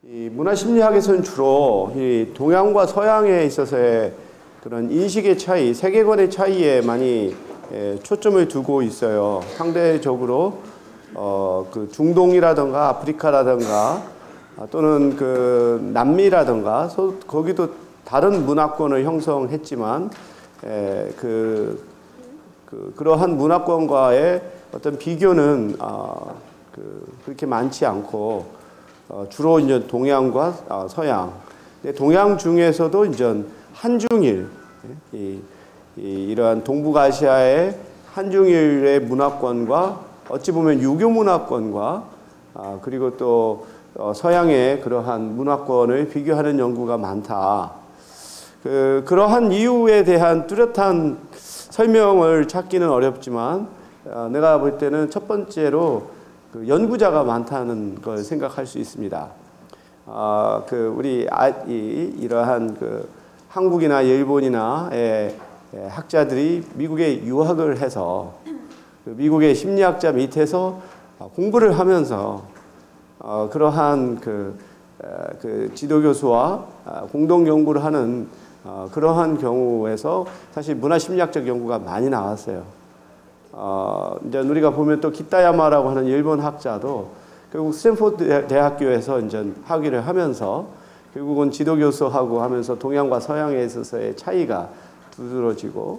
이 문화심리학에서는 주로 이 동양과 서양에 있어서의 그런 인식의 차이, 세계관의 차이에 많이 초점을 두고 있어요. 상대적으로 그 중동이라든가 아프리카라든가 또는 그 남미라든가 거기도 다른 문화권을 형성했지만 그러한 문화권과의 어떤 비교는 그렇게 많지 않고 주로 이제 동양과 서양. 동양 중에서도 이제 한중일, 이러한 동북아시아의 한중일의 문화권과 어찌 보면 유교 문화권과 그리고 또 서양의 그러한 문화권을 비교하는 연구가 많다. 그러한 이유에 대한 뚜렷한 설명을 찾기는 어렵지만 내가 볼 때는 첫 번째로 그 연구자가 많다는 걸 생각할 수 있습니다. 이러한 그 한국이나 일본이나의 학자들이 미국에 유학을 해서 그 미국의 심리학자 밑에서 공부를 하면서 그러한 그 지도교수와 공동 연구를 하는 그러한 경우에서 사실 문화심리학적 연구가 많이 나왔어요. 이제 우리가 보면 또 기타야마라고 하는 일본 학자도 결국 스탠포드 대학교에서 이제 학위를 하면서 결국은 지도교수하고 하면서 동양과 서양에 있어서의 차이가 두드러지고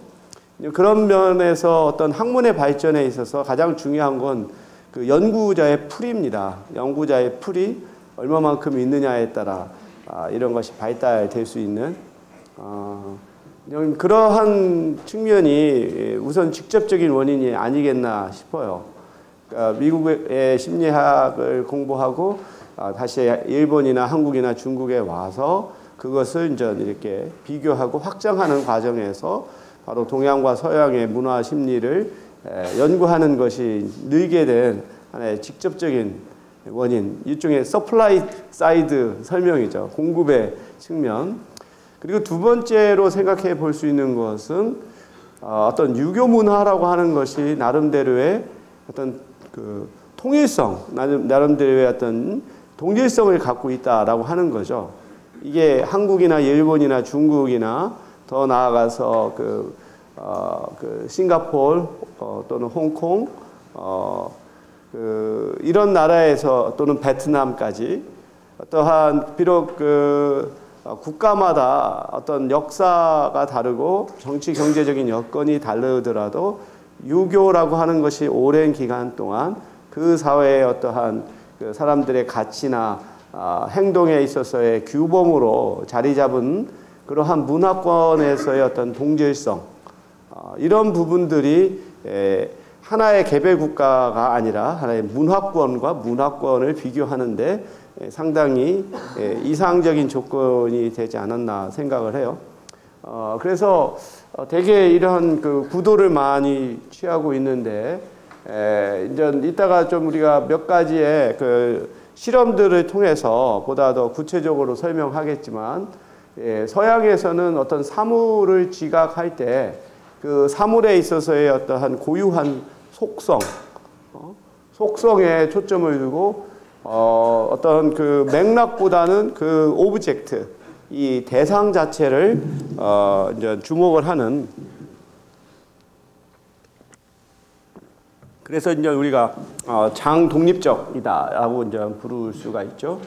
그런 면에서 어떤 학문의 발전에 있어서 가장 중요한 건 그 연구자의 풀이입니다. 연구자의 풀이 얼마만큼 있느냐에 따라 이런 것이 발달될 수 있는 그러한 측면이 우선 직접적인 원인이 아니겠나 싶어요. 그러니까 미국의 심리학을 공부하고 다시 일본이나 한국이나 중국에 와서 그것을 이제 이렇게 비교하고 확장하는 과정에서 바로 동양과 서양의 문화 심리를 연구하는 것이 늘게 된 하나의 직접적인 원인, 일종의 서플라이 사이드 설명이죠. 공급의 측면. 그리고 두 번째로 생각해 볼 수 있는 것은 어떤 유교 문화라고 하는 것이 나름대로의 어떤 그 통일성, 나름대로의 어떤 동질성을 갖고 있다라고 하는 거죠. 이게 한국이나 일본이나 중국이나 더 나아가서 그 싱가포르 또는 홍콩 이런 나라에서 또는 베트남까지 어떠한 비록 국가마다 어떤 역사가 다르고 정치 경제적인 여건이 다르더라도 유교라고 하는 것이 오랜 기간 동안 그 사회의 어떠한 그 사람들의 가치나 행동에 있어서의 규범으로 자리 잡은 그러한 문화권에서의 어떤 동질성 이런 부분들이 하나의 개별 국가가 아니라 하나의 문화권과 문화권을 비교하는데 상당히 이상적인 조건이 되지 않았나 생각을 해요. 그래서 되게 이런 그 구도를 많이 취하고 있는데 이제 이따가 좀 우리가 몇 가지의 그 실험들을 통해서 보다 더 구체적으로 설명하겠지만 서양에서는 어떤 사물을 지각할 때 그 사물에 있어서의 어떠한 고유한 속성에 초점을 두고 어떤 그 맥락보다는 그 오브젝트, 이 대상 자체를 이제 주목을 하는. 그래서 이제 우리가 장독립적이다라고 이제 부를 수가 있죠.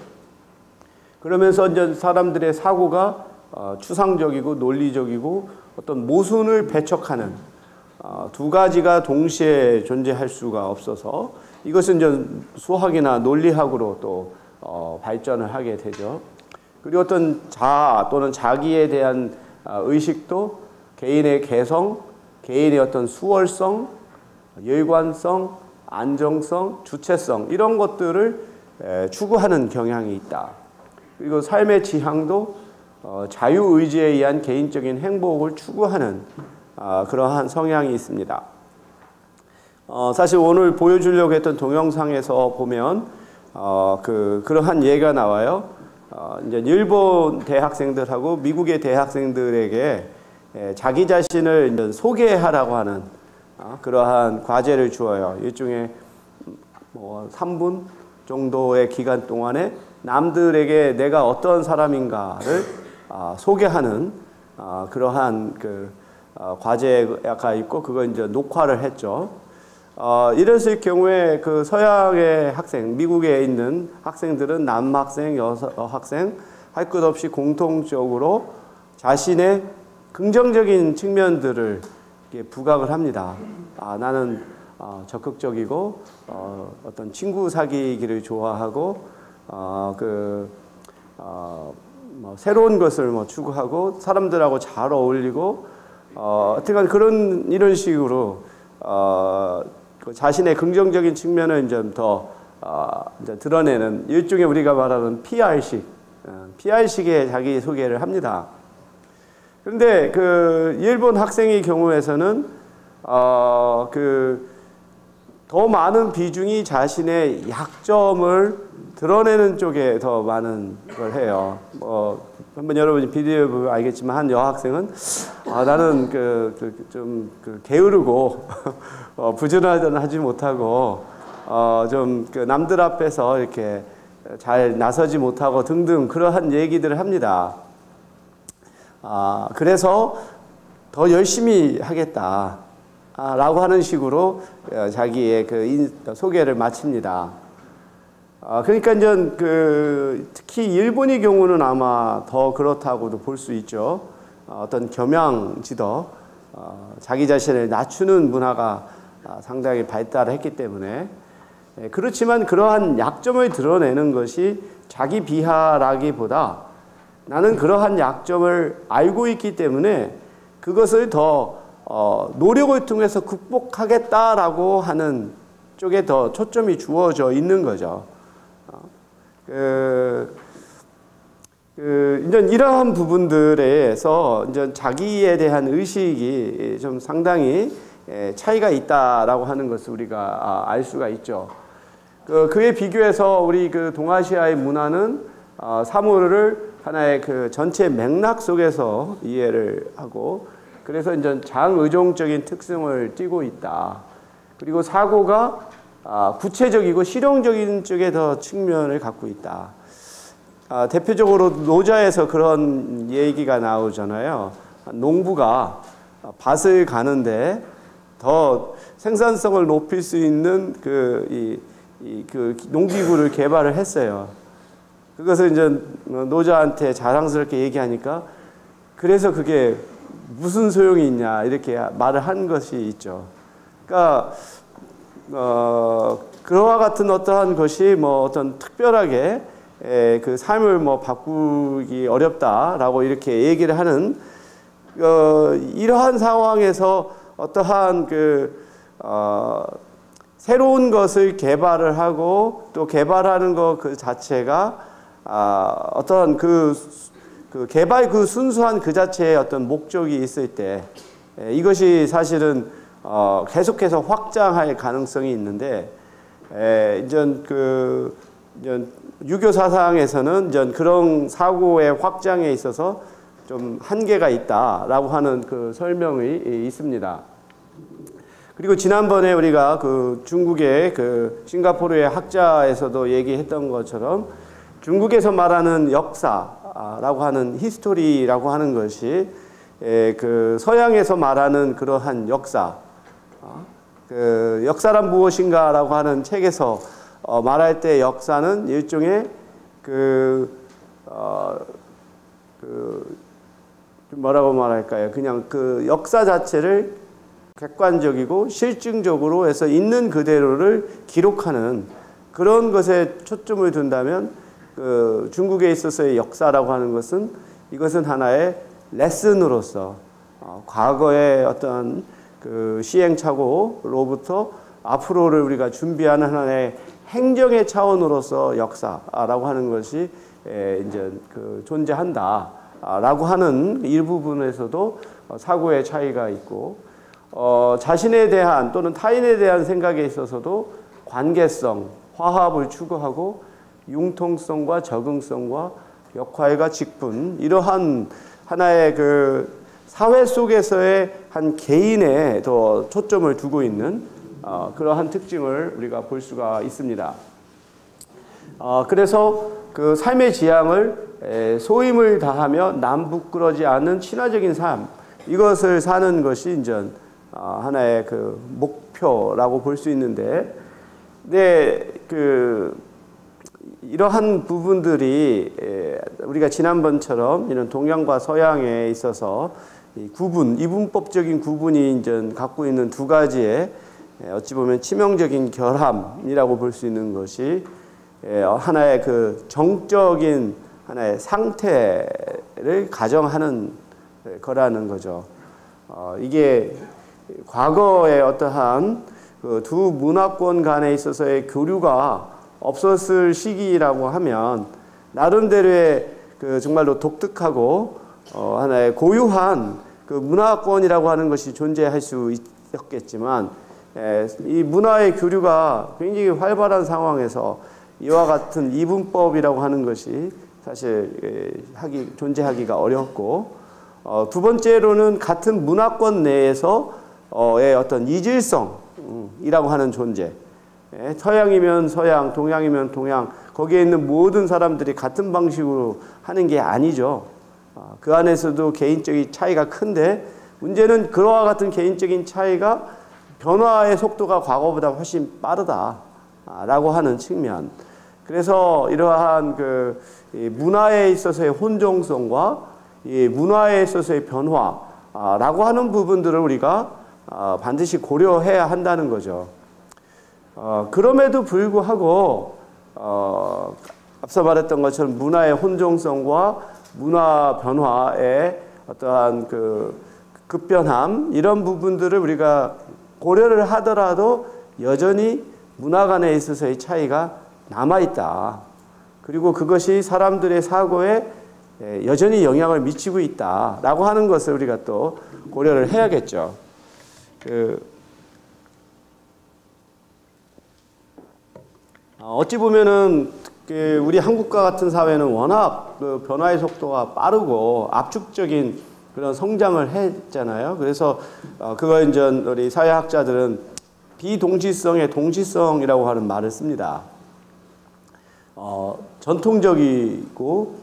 그러면서 이제 사람들의 사고가 추상적이고 논리적이고 어떤 모순을 배척하는 두 가지가 동시에 존재할 수가 없어서 이것은 이제 수학이나 논리학으로 또 발전을 하게 되죠. 그리고 어떤 자아 또는 자기에 대한 의식도 개인의 개성, 개인의 어떤 수월성, 열관성, 안정성, 주체성 이런 것들을 추구하는 경향이 있다. 그리고 삶의 지향도 자유의지에 의한 개인적인 행복을 추구하는 그러한 성향이 있습니다. 사실 오늘 보여주려고 했던 동영상에서 보면 그러한 예가 나와요. 이제 일본 대학생들하고 미국의 대학생들에게 자기 자신을 이제 소개하라고 하는 그러한 과제를 주어요. 일종의 3분 정도의 기간 동안에 남들에게 내가 어떤 사람인가를 소개하는 그러한 과제가 있고 그거 이제 녹화를 했죠. 이랬을 경우에 그 서양의 학생, 미국에 있는 학생들은 남학생, 여학생 할 것 없이 공통적으로 자신의 긍정적인 측면들을 부각을 합니다. 나는 적극적이고 어떤 친구 사귀기를 좋아하고 새로운 것을 추구하고 사람들하고 잘 어울리고 어쨌든 이런 식으로 자신의 긍정적인 측면을 좀 더 이제 드러내는 일종의 우리가 말하는 PR식의 자기 소개를 합니다. 그런데 그 일본 학생의 경우에서는 더 많은 비중이 자신의 약점을 드러내는 쪽에 더 많은 걸 해요. 한번 여러분이 비디오 보면 알겠지만 한 여학생은 나는 좀 게으르고 부지런하지 못하고 좀 남들 앞에서 이렇게 잘 나서지 못하고 등등 그러한 얘기들을 합니다. 그래서 더 열심히 하겠다 라고 하는 식으로 자기의 소개를 마칩니다. 그러니까 이제 특히 일본의 경우는 아마 더 그렇다고도 볼 수 있죠. 어떤 겸양지덕, 자기 자신을 낮추는 문화가 상당히 발달했기 때문에. 그렇지만 그러한 약점을 드러내는 것이 자기 비하라기보다 나는 그러한 약점을 알고 있기 때문에 그것을 더 노력을 통해서 극복하겠다라고 하는 쪽에 더 초점이 주어져 있는 거죠. 이제 이러한 부분들에서 이제 자기에 대한 의식이 좀 상당히 차이가 있다라고 하는 것을 우리가 알 수가 있죠. 그에 비교해서 우리 동아시아의 문화는 사물을 하나의 전체 맥락 속에서 이해를 하고 그래서 이제 장의존적인 특성을 띠고 있다. 그리고 사고가 구체적이고 실용적인 쪽에 더 측면을 갖고 있다. 대표적으로 노자에서 그런 얘기가 나오잖아요. 농부가 밭을 가는데 더 생산성을 높일 수 있는 농기구를 개발을 했어요. 그것을 이제 노자한테 자랑스럽게 얘기하니까 그래서 그게 무슨 소용이 있냐 이렇게 말을 한 것이 있죠. 그러니까 그와 같은 어떠한 것이 어떤 특별하게 그 삶을 바꾸기 어렵다라고 이렇게 얘기를 하는 이러한 상황에서 어떠한 새로운 것을 개발을 하고 또 개발하는 것 그 자체가 어떠한 개발 순수한 그 자체의 어떤 목적이 있을 때 이것이 사실은 계속해서 확장할 가능성이 있는데 이제 유교 사상에서는 이제 그런 사고의 확장에 있어서 좀 한계가 있다라고 하는 설명이 있습니다. 그리고 지난번에 우리가 중국의 싱가포르의 학자에서도 얘기했던 것처럼 중국에서 말하는 역사라고 하는 히스토리라고 하는 것이 서양에서 말하는 그러한 역사, 역사란 무엇인가라고 하는 책에서 말할 때 역사는 일종의 뭐라고 말할까요? 그냥 역사 자체를 객관적이고 실증적으로 해서 있는 그대로를 기록하는 그런 것에 초점을 둔다면 중국에 있어서의 역사라고 하는 것은 이것은 하나의 레슨으로서 과거의 어떤 시행착오로부터 앞으로를 우리가 준비하는 하나의 행정의 차원으로서 역사라고 하는 것이 이제 존재한다라고 하는 일부분에서도 사고의 차이가 있고 자신에 대한 또는 타인에 대한 생각에 있어서도 관계성, 화합을 추구하고 융통성과 적응성과 역할과 직분 이러한 하나의 사회 속에서의 한 개인에 더 초점을 두고 있는 그러한 특징을 우리가 볼 수가 있습니다. 그래서 그 삶의 지향을 소임을 다하며 남 부끄러지 않는 친화적인 삶, 이것을 사는 것이 이제 하나의 그 목표라고 볼 수 있는데, 이러한 부분들이 우리가 지난번처럼 이런 동양과 서양에 있어서 이분법적인 구분이 이제 갖고 있는 두 가지의 어찌 보면 치명적인 결함이라고 볼 수 있는 것이 하나의 그 정적인 하나의 상태를 가정하는 거라는 거죠. 이게 과거의 어떠한 그 두 문화권 간에 있어서의 교류가 없었을 시기라고 하면 나름대로의 그 정말로 독특하고 하나의 고유한 그 문화권이라고 하는 것이 존재할 수 있었겠지만, 이 문화의 교류가 굉장히 활발한 상황에서 이와 같은 이분법이라고 하는 것이 사실 존재하기가 어렵고, 두 번째로는 같은 문화권 내에서의 어떤 이질성이라고 하는 존재, 서양이면 서양, 동양이면 동양, 거기에 있는 모든 사람들이 같은 방식으로 하는 게 아니죠. 그 안에서도 개인적인 차이가 큰데, 문제는 그와 같은 개인적인 차이가 변화의 속도가 과거보다 훨씬 빠르다라고 하는 측면. 그래서 이러한 그 문화에 있어서의 혼종성과 이 문화에 있어서의 변화라고 하는 부분들을 우리가 반드시 고려해야 한다는 거죠. 그럼에도 불구하고 앞서 말했던 것처럼 문화의 혼종성과 문화 변화의 어떠한 그 급변함, 이런 부분들을 우리가 고려를 하더라도 여전히 문화 간에 있어서의 차이가 남아있다. 그리고 그것이 사람들의 사고에 여전히 영향을 미치고 있다라고 하는 것을 우리가 또 고려를 해야겠죠. 어찌 보면은 우리 한국과 같은 사회는 워낙 그 변화의 속도가 빠르고 압축적인 그런 성장을 했잖아요. 그래서 그걸 이제 우리 사회학자들은 비동시성의 동시성이라고 하는 말을 씁니다. 전통적이고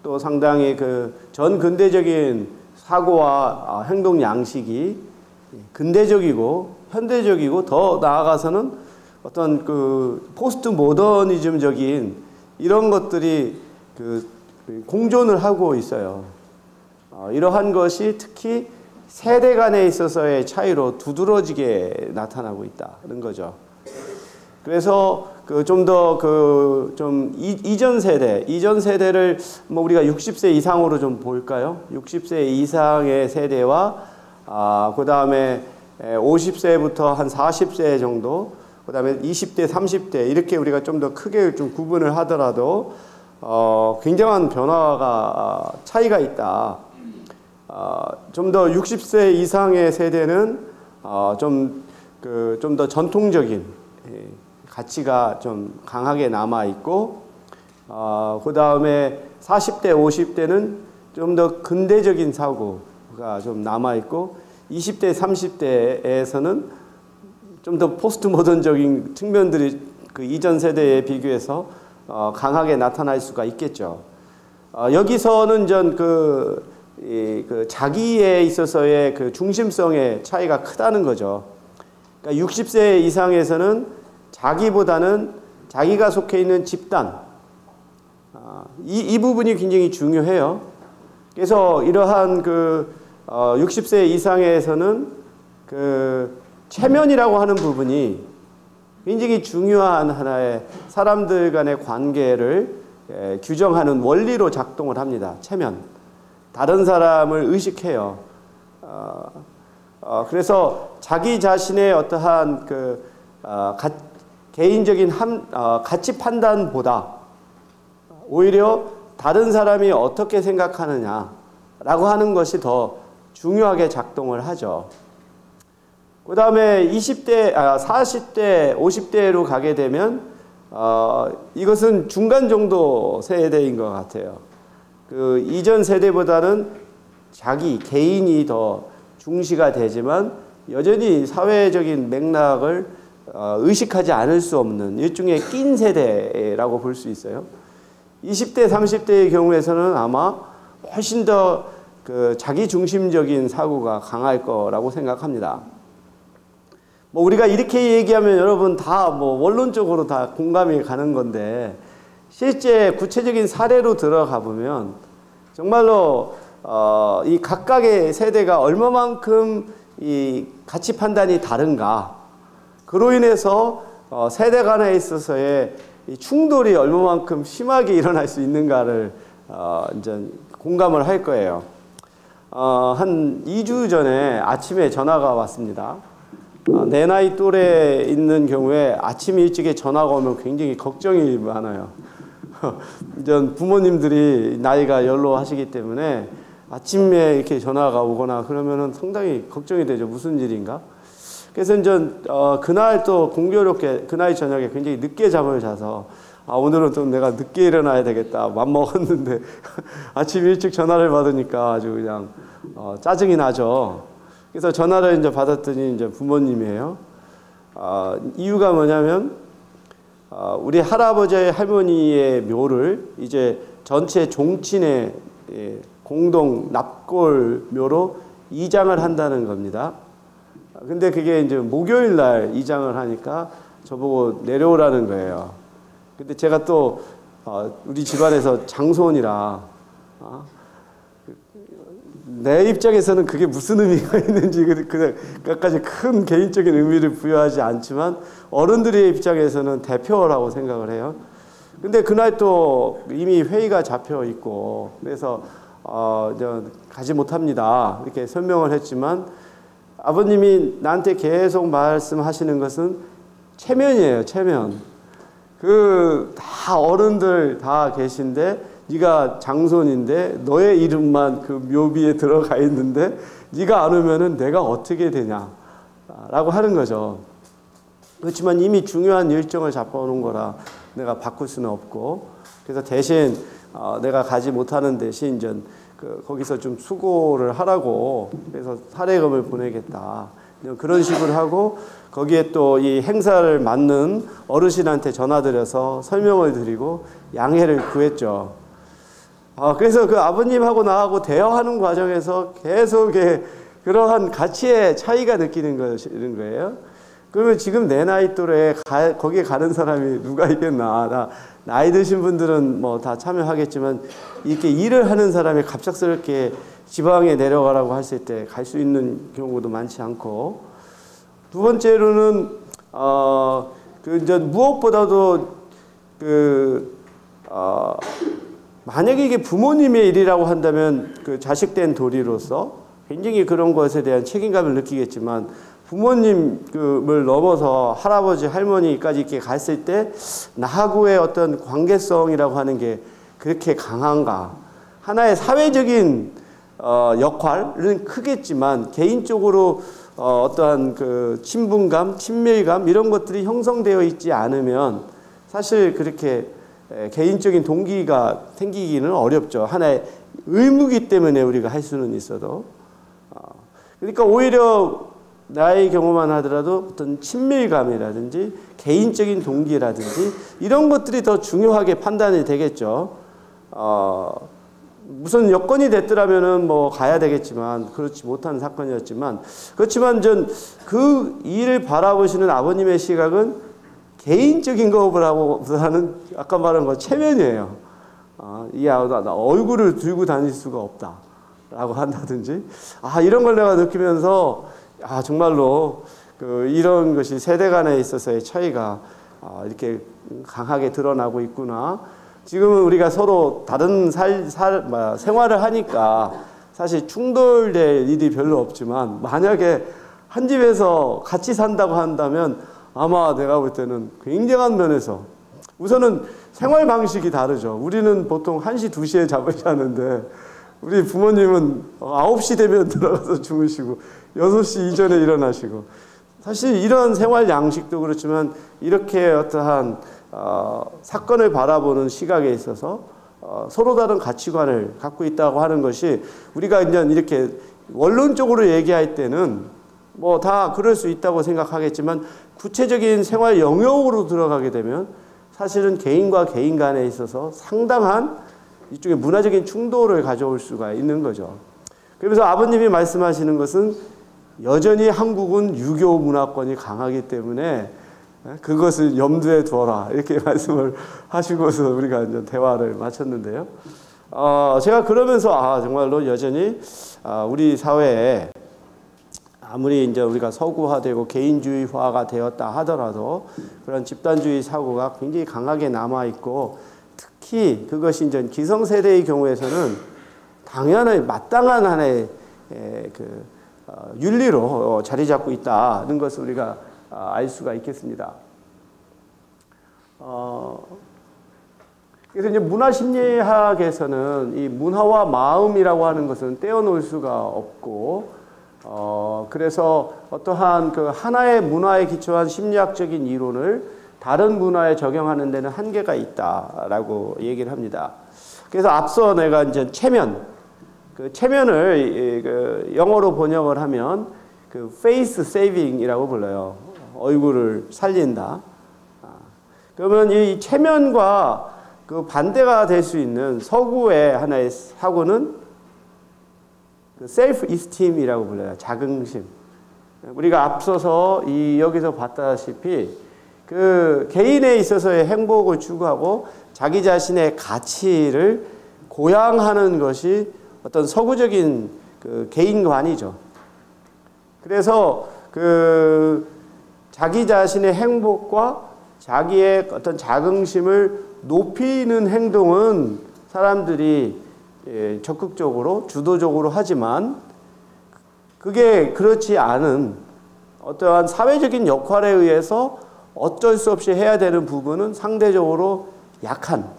또 상당히 그 전근대적인 사고와 행동 양식이 근대적이고 현대적이고, 더 나아가서는 어떤 그 포스트 모더니즘적인 이런 것들이 그 공존을 하고 있어요. 이러한 것이 특히 세대 간에 있어서의 차이로 두드러지게 나타나고 있다는 거죠. 그래서 그 좀 더 그 좀 이전 세대를 뭐 우리가 60세 이상으로 좀 볼까요? 60세 이상의 세대와 그 다음에 50세부터 한 40세 정도, 그 다음에 20대, 30대, 이렇게 우리가 좀 더 크게 좀 구분을 하더라도 굉장한 변화가 차이가 있다. 좀 더 60세 이상의 세대는 좀 더 전통적인 가치가 좀 강하게 남아 있고, 그 다음에 40대, 50대는 좀 더 근대적인 사고가 좀 남아 있고, 20대, 30대에서는 좀 더 포스트 모던적인 측면들이 그 이전 세대에 비교해서 강하게 나타날 수가 있겠죠. 여기서는 전 그 자기에 있어서의 그 중심성의 차이가 크다는 거죠. 그러니까 60세 이상에서는 자기보다는 자기가 속해 있는 집단, 이 부분이 굉장히 중요해요. 그래서 이러한 그 60세 이상에서는 그 체면이라고 하는 부분이 굉장히 중요한 하나의 사람들 간의 관계를 규정하는 원리로 작동을 합니다. 체면. 다른 사람을 의식해요. 그래서 자기 자신의 어떠한 그 개인적인 가치 판단보다 오히려 다른 사람이 어떻게 생각하느냐라고 하는 것이 더 중요하게 작동을 하죠. 그 다음에 20대, 40대, 50대로 가게 되면 이것은 중간 정도 세대인 것 같아요. 그 이전 세대보다는 자기, 개인이 더 중시가 되지만 여전히 사회적인 맥락을 의식하지 않을 수 없는 일종의 낀 세대라고 볼 수 있어요. 20대, 30대의 경우에서는 아마 훨씬 더 그 자기 중심적인 사고가 강할 거라고 생각합니다. 뭐 우리가 이렇게 얘기하면 여러분 다 뭐 원론적으로 다 공감이 가는 건데 실제 구체적인 사례로 들어가 보면 정말로 이 각각의 세대가 얼마만큼 이 가치 판단이 다른가, 그로 인해서 세대 간에 있어서의 이 충돌이 얼마만큼 심하게 일어날 수 있는가를 이제 공감을 할 거예요. 한 2주 전에 아침에 전화가 왔습니다. 내 나이 또래에 있는 경우에 아침 일찍에 전화가 오면 굉장히 걱정이 많아요. 이제 부모님들이 나이가 연로하시기 때문에 아침에 이렇게 전화가 오거나 그러면은 상당히 걱정이 되죠. 무슨 일인가? 그래서 이제 그날 또 공교롭게 그날 저녁에 굉장히 늦게 잠을 자서 오늘은 좀 내가 늦게 일어나야 되겠다 맘먹었는데 아침 일찍 전화를 받으니까 아주 그냥 짜증이 나죠. 그래서 전화를 이제 받았더니 이제 부모님이에요. 이유가 뭐냐면 우리 할아버지 할머니의 묘를 이제 전체 종친의 공동 납골 묘로 이장을 한다는 겁니다. 근데 그게 이제 목요일 날 이장을 하니까 저보고 내려오라는 거예요. 근데 제가 또 우리 집안에서 장손이라 내 입장에서는 그게 무슨 의미가 있는지 그까지 큰 개인적인 의미를 부여하지 않지만 어른들의 입장에서는 대표라고 생각을 해요. 근데 그날 또 이미 회의가 잡혀 있고 그래서 가지 못합니다 이렇게 설명을 했지만 아버님이 나한테 계속 말씀하시는 것은 체면이에요. 체면. 다 어른들 다 계신데 네가 장손인데 너의 이름만 그 묘비에 들어가 있는데 네가 안 오면은 내가 어떻게 되냐라고 하는 거죠. 그렇지만 이미 중요한 일정을 잡아오는 거라 내가 바꿀 수는 없고 그래서 대신 내가 가지 못하는 대신 이제 거기서 좀 수고를 하라고 그래서 사례금을 보내겠다 그런 식으로 하고 거기에 또 이 행사를 맡는 어르신한테 전화드려서 설명을 드리고 양해를 구했죠. 그래서 그 아버님하고 나하고 대화하는 과정에서 계속 그러한 가치의 차이가 느끼는 거예요. 그러면 지금 내 나이 또래에 거기에 가는 사람이 누가 있겠나. 나이 드신 분들은 뭐 다 참여하겠지만 이렇게 일을 하는 사람이 갑작스럽게 지방에 내려가라고 했을 때 갈 수 있는 경우도 많지 않고 두 번째로는 이제 무엇보다도 만약에 이게 부모님의 일이라고 한다면 그 자식된 도리로서 굉장히 그런 것에 대한 책임감을 느끼겠지만 부모님을 넘어서 할아버지 할머니까지 이렇게 갔을 때 나하고의 어떤 관계성이라고 하는 게 그렇게 강한가? 하나의 사회적인 역할은 크겠지만 개인적으로 어떠한 그 친분감, 친밀감 이런 것들이 형성되어 있지 않으면 사실 그렇게 개인적인 동기가 생기기는 어렵죠. 하나의 의무기 때문에 우리가 할 수는 있어도. 그러니까 오히려 나의 경우만 하더라도 어떤 친밀감이라든지 개인적인 동기라든지 이런 것들이 더 중요하게 판단이 되겠죠. 무슨 여건이 됐더라면은 뭐 가야 되겠지만 그렇지 못한 사건이었지만 그렇지만 전 그 일을 바라보시는 아버님의 시각은 개인적인 것보다는 아까 말한 거 체면이에요. 나 얼굴을 들고 다닐 수가 없다 라고 한다든지 이런 걸 내가 느끼면서 정말로 이런 것이 세대 간에 있어서의 차이가 이렇게 강하게 드러나고 있구나. 지금은 우리가 서로 다른 생활을 하니까 사실 충돌될 일이 별로 없지만 만약에 한 집에서 같이 산다고 한다면 아마 내가 볼 때는 굉장한 면에서 우선은 생활 방식이 다르죠. 우리는 보통 1시, 2시에 잠을 자는데 우리 부모님은 9시 되면 들어가서 주무시고 6시 이전에 일어나시고 사실 이런 생활 양식도 그렇지만 이렇게 어떠한 사건을 바라보는 시각에 있어서 서로 다른 가치관을 갖고 있다고 하는 것이 우리가 이제 이렇게 원론적으로 얘기할 때는 뭐 다 그럴 수 있다고 생각하겠지만 구체적인 생활 영역으로 들어가게 되면 사실은 개인과 개인 간에 있어서 상당한 이쪽에 문화적인 충돌을 가져올 수가 있는 거죠. 그래서 아버님이 말씀하시는 것은 여전히 한국은 유교 문화권이 강하기 때문에 그것을 염두에 두어라 이렇게 말씀을 하시고서 우리가 이제 대화를 마쳤는데요. 제가 그러면서 정말로 여전히 우리 사회에 아무리 이제 우리가 서구화되고 개인주의화가 되었다 하더라도 그런 집단주의 사고가 굉장히 강하게 남아 있고 특히 그것이 이제 기성세대의 경우에서는 당연히 마땅한 하나의 윤리로 자리 잡고 있다는 것을 우리가 알 수가 있겠습니다. 그래서 이제 문화심리학에서는 이 문화와 마음이라고 하는 것은 떼어놓을 수가 없고, 그래서 어떠한 그 하나의 문화에 기초한 심리학적인 이론을 다른 문화에 적용하는 데는 한계가 있다라고 얘기를 합니다. 그래서 앞서 내가 이제 체면을 영어로 번역을 하면 face saving이라고 불러요. 얼굴을 살린다. 그러면 이 체면과 그 반대가 될 수 있는 서구의 하나의 사고는 self esteem이라고 불러요. 자긍심. 우리가 앞서서 여기서 봤다시피 그 개인에 있어서의 행복을 추구하고 자기 자신의 가치를 고양하는 것이 어떤 서구적인 그 개인관이죠. 그래서 그 자기 자신의 행복과 자기의 어떤 자긍심을 높이는 행동은 사람들이 적극적으로 주도적으로 하지만 그게 그렇지 않은 어떠한 사회적인 역할에 의해서 어쩔 수 없이 해야 되는 부분은 상대적으로 약한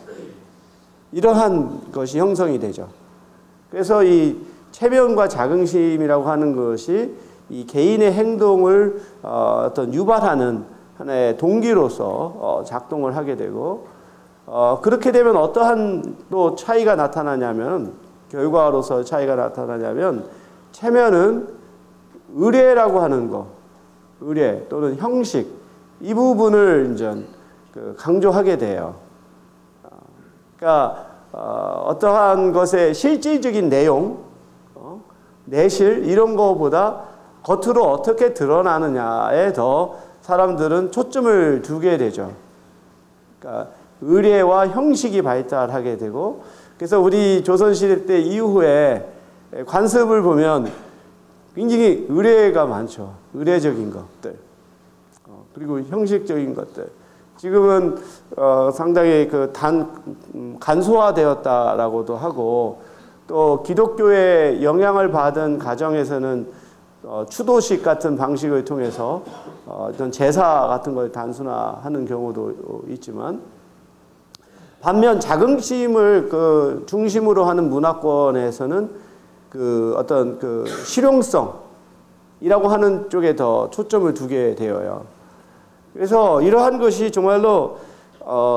이러한 것이 형성이 되죠. 그래서 이 체면과 자긍심이라고 하는 것이 이 개인의 행동을 어떤 유발하는 하나의 동기로서 작동을 하게 되고, 그렇게 되면 어떠한 또 차이가 나타나냐면, 결과로서 차이가 나타나냐면, 체면은 의례라고 하는 거, 의례 또는 형식, 이 부분을 이제 강조하게 돼요. 그러니까 어떠한 것의 실질적인 내용, 내실 이런 거보다 겉으로 어떻게 드러나느냐에 더 사람들은 초점을 두게 되죠. 그러니까 의례와 형식이 발달하게 되고, 그래서 우리 조선시대 때 이후에 관습을 보면 굉장히 의례가 많죠. 의례적인 것들. 그리고 형식적인 것들. 지금은 상당히 간소화되었다라고도 하고, 또 기독교의 영향을 받은 가정에서는 추도식 같은 방식을 통해서 어떤 제사 같은 걸 단순화하는 경우도 있지만, 반면 자긍심을 중심으로 하는 문화권에서는 어떤 실용성이라고 하는 쪽에 더 초점을 두게 되어요. 그래서 이러한 것이 정말로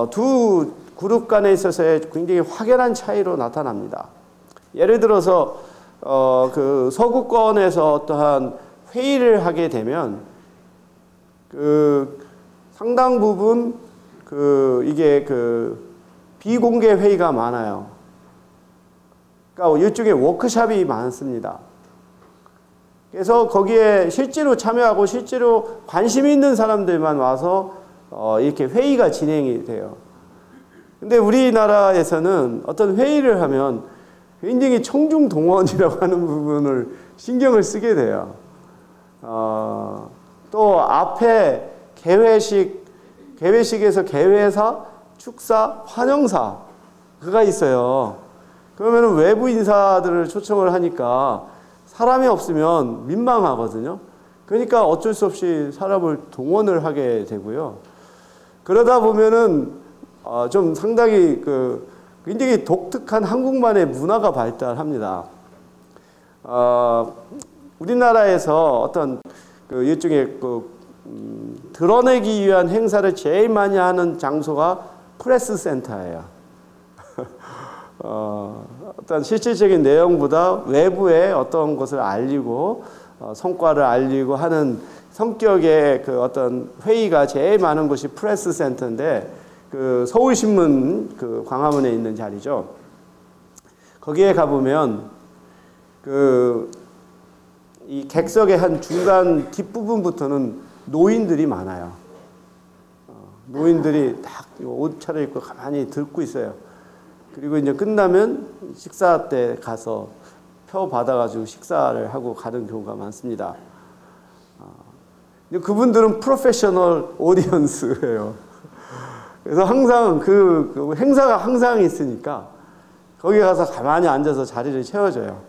두 그룹 간에 있어서의 굉장히 확연한 차이로 나타납니다. 예를 들어서 서구권에서 어떠한 회의를 하게 되면 상당 부분 이게 비공개 회의가 많아요. 그러니까 일종의 워크숍이 많습니다. 그래서 거기에 실제로 참여하고 실제로 관심 있는 사람들만 와서 이렇게 회의가 진행이 돼요. 근데 우리나라에서는 어떤 회의를 하면 굉장히 청중동원이라고 하는 부분을 신경을 쓰게 돼요. 또 앞에 개회식에서 개회사, 축사, 환영사가 있어요. 그러면 외부 인사들을 초청을 하니까 사람이 없으면 민망하거든요. 그러니까 어쩔 수 없이 사람을 동원을 하게 되고요. 그러다 보면은 좀 상당히 굉장히 독특한 한국만의 문화가 발달합니다. 우리나라에서 어떤 일종의 드러내기 위한 행사를 제일 많이 하는 장소가 프레스 센터예요. 어떤 실질적인 내용보다 외부에 어떤 것을 알리고 성과를 알리고 하는 성격의 그 어떤 회의가 제일 많은 곳이 프레스 센터인데 그 서울신문 그 광화문에 있는 자리죠. 거기에 가보면 그 이 객석의 한 중간 뒷부분부터는 노인들이 많아요. 노인들이 딱 옷 차려입고 가만히 듣고 있어요. 그리고 이제 끝나면 식사 때 가서 표 받아가지고 식사를 하고 가는 경우가 많습니다. 그분들은 프로페셔널 오디언스예요. 그래서 항상 그 행사가 항상 있으니까 거기 가서 가만히 앉아서 자리를 채워줘요.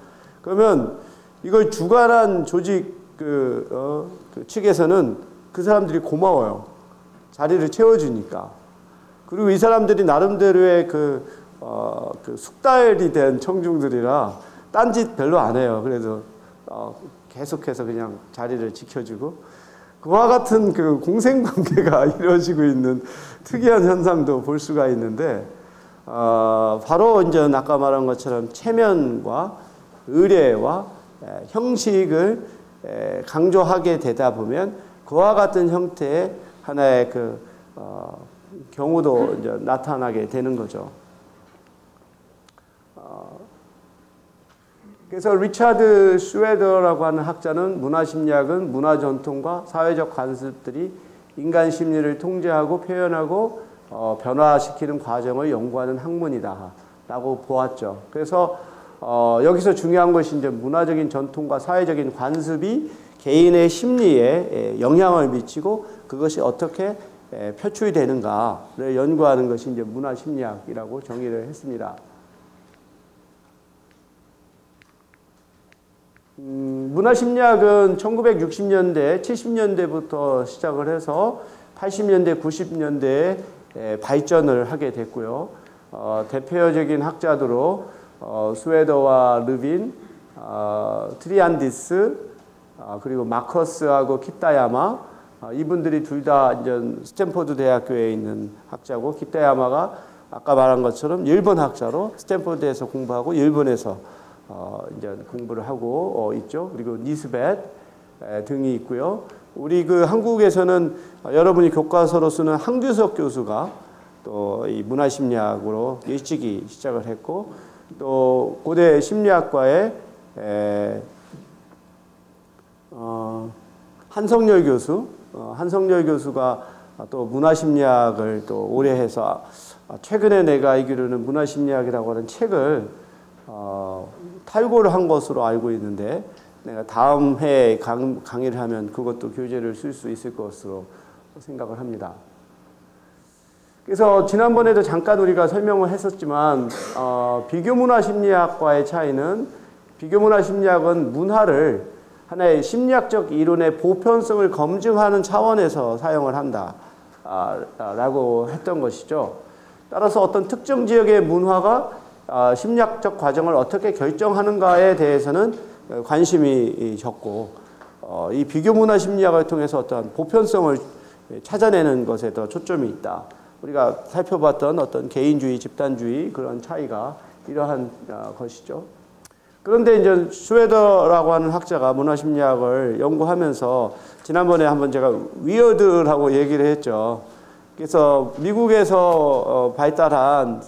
그러면 이걸 주관한 조직 그 측에서는 그 사람들이 고마워요. 자리를 채워주니까. 그리고 이 사람들이 나름대로의 그 숙달이 된 청중들이라 딴짓 별로 안 해요. 그래서 계속해서 그냥 자리를 지켜주고 그와 같은 그 공생관계가 이루어지고 있는 특이한 현상도 볼 수가 있는데 바로 이제 아까 말한 것처럼 체면과 의례와 형식을 강조하게 되다 보면 그와 같은 형태의 하나의 그 경우도 이제 나타나게 되는 거죠. 그래서 리차드 슈웨더라고 하는 학자는 문화심리학은 문화 전통과 사회적 관습들이 인간 심리를 통제하고 표현하고 변화시키는 과정을 연구하는 학문이다라고 보았죠. 그래서 여기서 중요한 것이 이제 문화적인 전통과 사회적인 관습이 개인의 심리에 영향을 미치고 그것이 어떻게 표출되는가를 연구하는 것이 이제 문화심리학이라고 정의를 했습니다. 문화심리학은 1960년대, 70년대부터 시작을 해서 80년대, 90년대에 발전을 하게 됐고요. 대표적인 학자들로 스웨더와 르빈, 트리안디스, 그리고 마커스하고 키타야마, 이분들이 둘 다 이제 스탠포드 대학교에 있는 학자고, 키타야마가 아까 말한 것처럼 일본 학자로 스탠포드에서 공부하고 일본에서 이제 공부를 하고 있죠. 그리고 니스벳 등이 있고요. 우리 그 한국에서는 여러분이 교과서로 쓰는 한규석 교수가 또 이 문화심리학으로 일찍이 시작을 했고, 또 고대 심리학과의 한성열 교수가 또 문화심리학을 또 오래 해서 최근에 내가 알기로는 문화심리학이라고 하는 책을 탈고를 한 것으로 알고 있는데, 내가 다음 해에 강의를 하면 그것도 교재를 쓸 수 있을 것으로 생각을 합니다. 그래서 지난번에도 잠깐 우리가 설명을 했었지만 비교문화심리학과의 차이는, 비교문화심리학은 문화를 하나의 심리학적 이론의 보편성을 검증하는 차원에서 사용을 한다 라고 했던 것이죠. 따라서 어떤 특정 지역의 문화가 심리학적 과정을 어떻게 결정하는가에 대해서는 관심이 적고, 이 비교문화 심리학을 통해서 어떤 보편성을 찾아내는 것에 더 초점이 있다. 우리가 살펴봤던 어떤 개인주의, 집단주의 그런 차이가 이러한 것이죠. 그런데 이제 슈웨더라고 하는 학자가 문화심리학을 연구하면서 지난번에 한번 제가 위어드라고 얘기를 했죠. 그래서 미국에서 발달한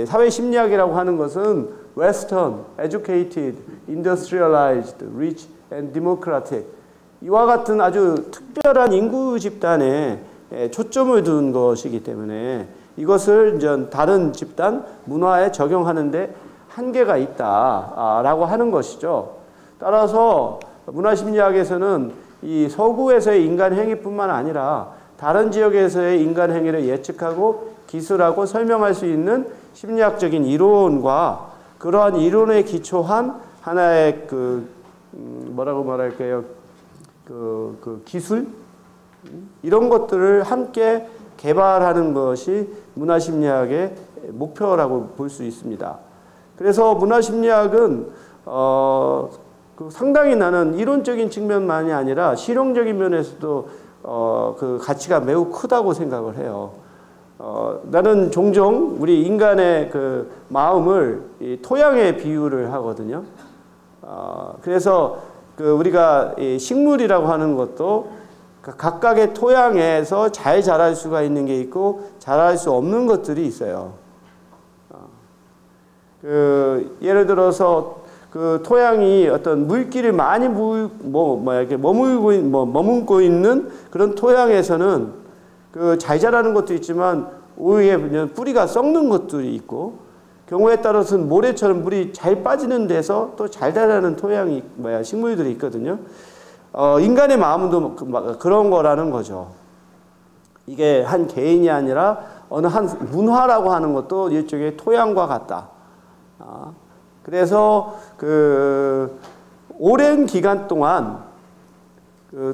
사회심리학이라고 하는 것은 Western, Educated, Industrialized, Rich and Democratic, 이와 같은 아주 특별한 인구 집단에 초점을 둔 것이기 때문에 이것을 이제 다른 집단 문화에 적용하는데 한계가 있다라고 하는 것이죠. 따라서 문화심리학에서는 이 서구에서의 인간 행위뿐만 아니라 다른 지역에서의 인간 행위를 예측하고 기술하고 설명할 수 있는 심리학적인 이론과 그러한 이론에 기초한 하나의 뭐라고 말할까요? 그 기술? 이런 것들을 함께 개발하는 것이 문화심리학의 목표라고 볼 수 있습니다. 그래서 문화심리학은 상당히 나는 이론적인 측면만이 아니라 실용적인 면에서도 그 가치가 매우 크다고 생각을 해요. 나는 종종 우리 인간의 그 마음을 이 토양에 비유를 하거든요. 그래서 우리가 이 식물이라고 하는 것도 각각의 토양에서 잘 자랄 수가 있는 게 있고 자랄 수 없는 것들이 있어요. 예를 들어서 토양이 어떤 물기를 많이 이렇게 머물고 있는 그런 토양에서는 잘 자라는 것도 있지만 오히려 뿌리가 썩는 것들이 있고, 경우에 따라서는 모래처럼 물이 잘 빠지는 데서 또 잘 자라는 토양이 식물들이 있거든요. 인간의 마음도 그런 거라는 거죠. 이게 한 개인이 아니라 어느 한 문화라고 하는 것도 일종의 토양과 같다. 그래서 오랜 기간 동안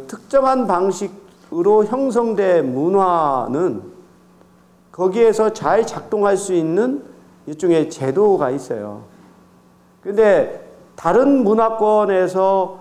특정한 방식으로 형성된 문화는 거기에서 잘 작동할 수 있는 일종의 제도가 있어요. 근데 다른 문화권에서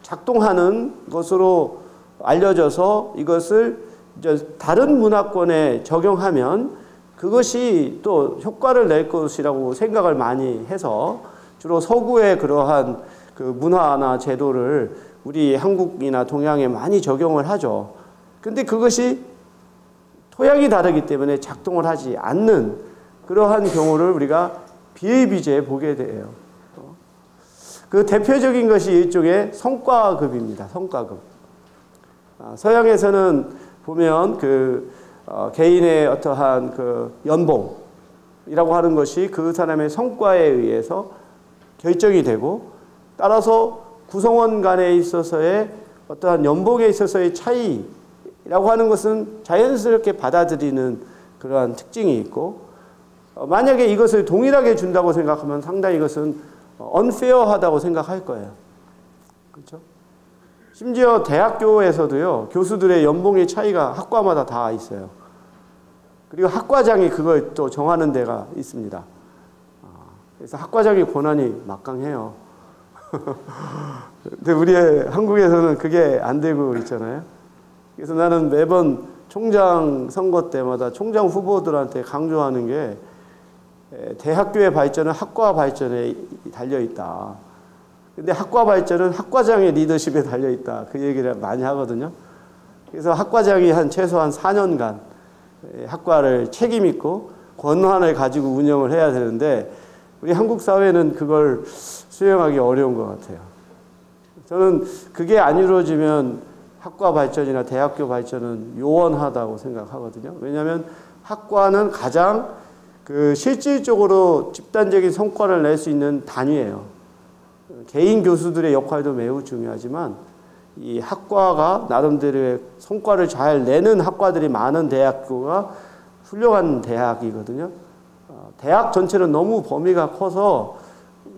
작동하는 것으로 알려져서 이것을 이제 다른 문화권에 적용하면 그것이 또 효과를 낼 것이라고 생각을 많이 해서 주로 서구의 그러한 문화나 제도를 우리 한국이나 동양에 많이 적용을 하죠. 근데 그것이 토양이 다르기 때문에 작동을 하지 않는 그러한 경우를 우리가 비일비재해 보게 돼요. 대표적인 것이 일종의 성과급입니다. 성과급. 서양에서는 보면 개인의 어떠한 연봉이라고 하는 것이 그 사람의 성과에 의해서 결정이 되고, 따라서 구성원 간에 있어서의 어떠한 연봉에 있어서의 차이라고 하는 것은 자연스럽게 받아들이는 그러한 특징이 있고, 만약에 이것을 동일하게 준다고 생각하면 상당히 이것은 unfair하다고 생각할 거예요. 그렇죠? 심지어 대학교에서도요, 교수들의 연봉의 차이가 학과마다 다 있어요. 그리고 학과장이 그걸 또 정하는 데가 있습니다. 그래서 학과장의 권한이 막강해요. 근데 우리 한국에서는 그게 안 되고 있잖아요. 그래서 나는 매번 총장 선거 때마다 총장 후보들한테 강조하는 게 대학교의 발전은 학과 발전에 달려있다. 근데 학과 발전은 학과장의 리더십에 달려있다. 그 얘기를 많이 하거든요. 그래서 학과장이 최소한 4년간 학과를 책임있고 권한을 가지고 운영을 해야 되는데 우리 한국 사회는 그걸 수행하기 어려운 것 같아요. 저는 그게 안 이루어지면 학과 발전이나 대학교 발전은 요원하다고 생각하거든요. 왜냐하면 학과는 가장 실질적으로 집단적인 성과를 낼 수 있는 단위예요. 개인 교수들의 역할도 매우 중요하지만 이 학과가 나름대로의 성과를 잘 내는 학과들이 많은 대학교가 훌륭한 대학이거든요. 대학 전체는 너무 범위가 커서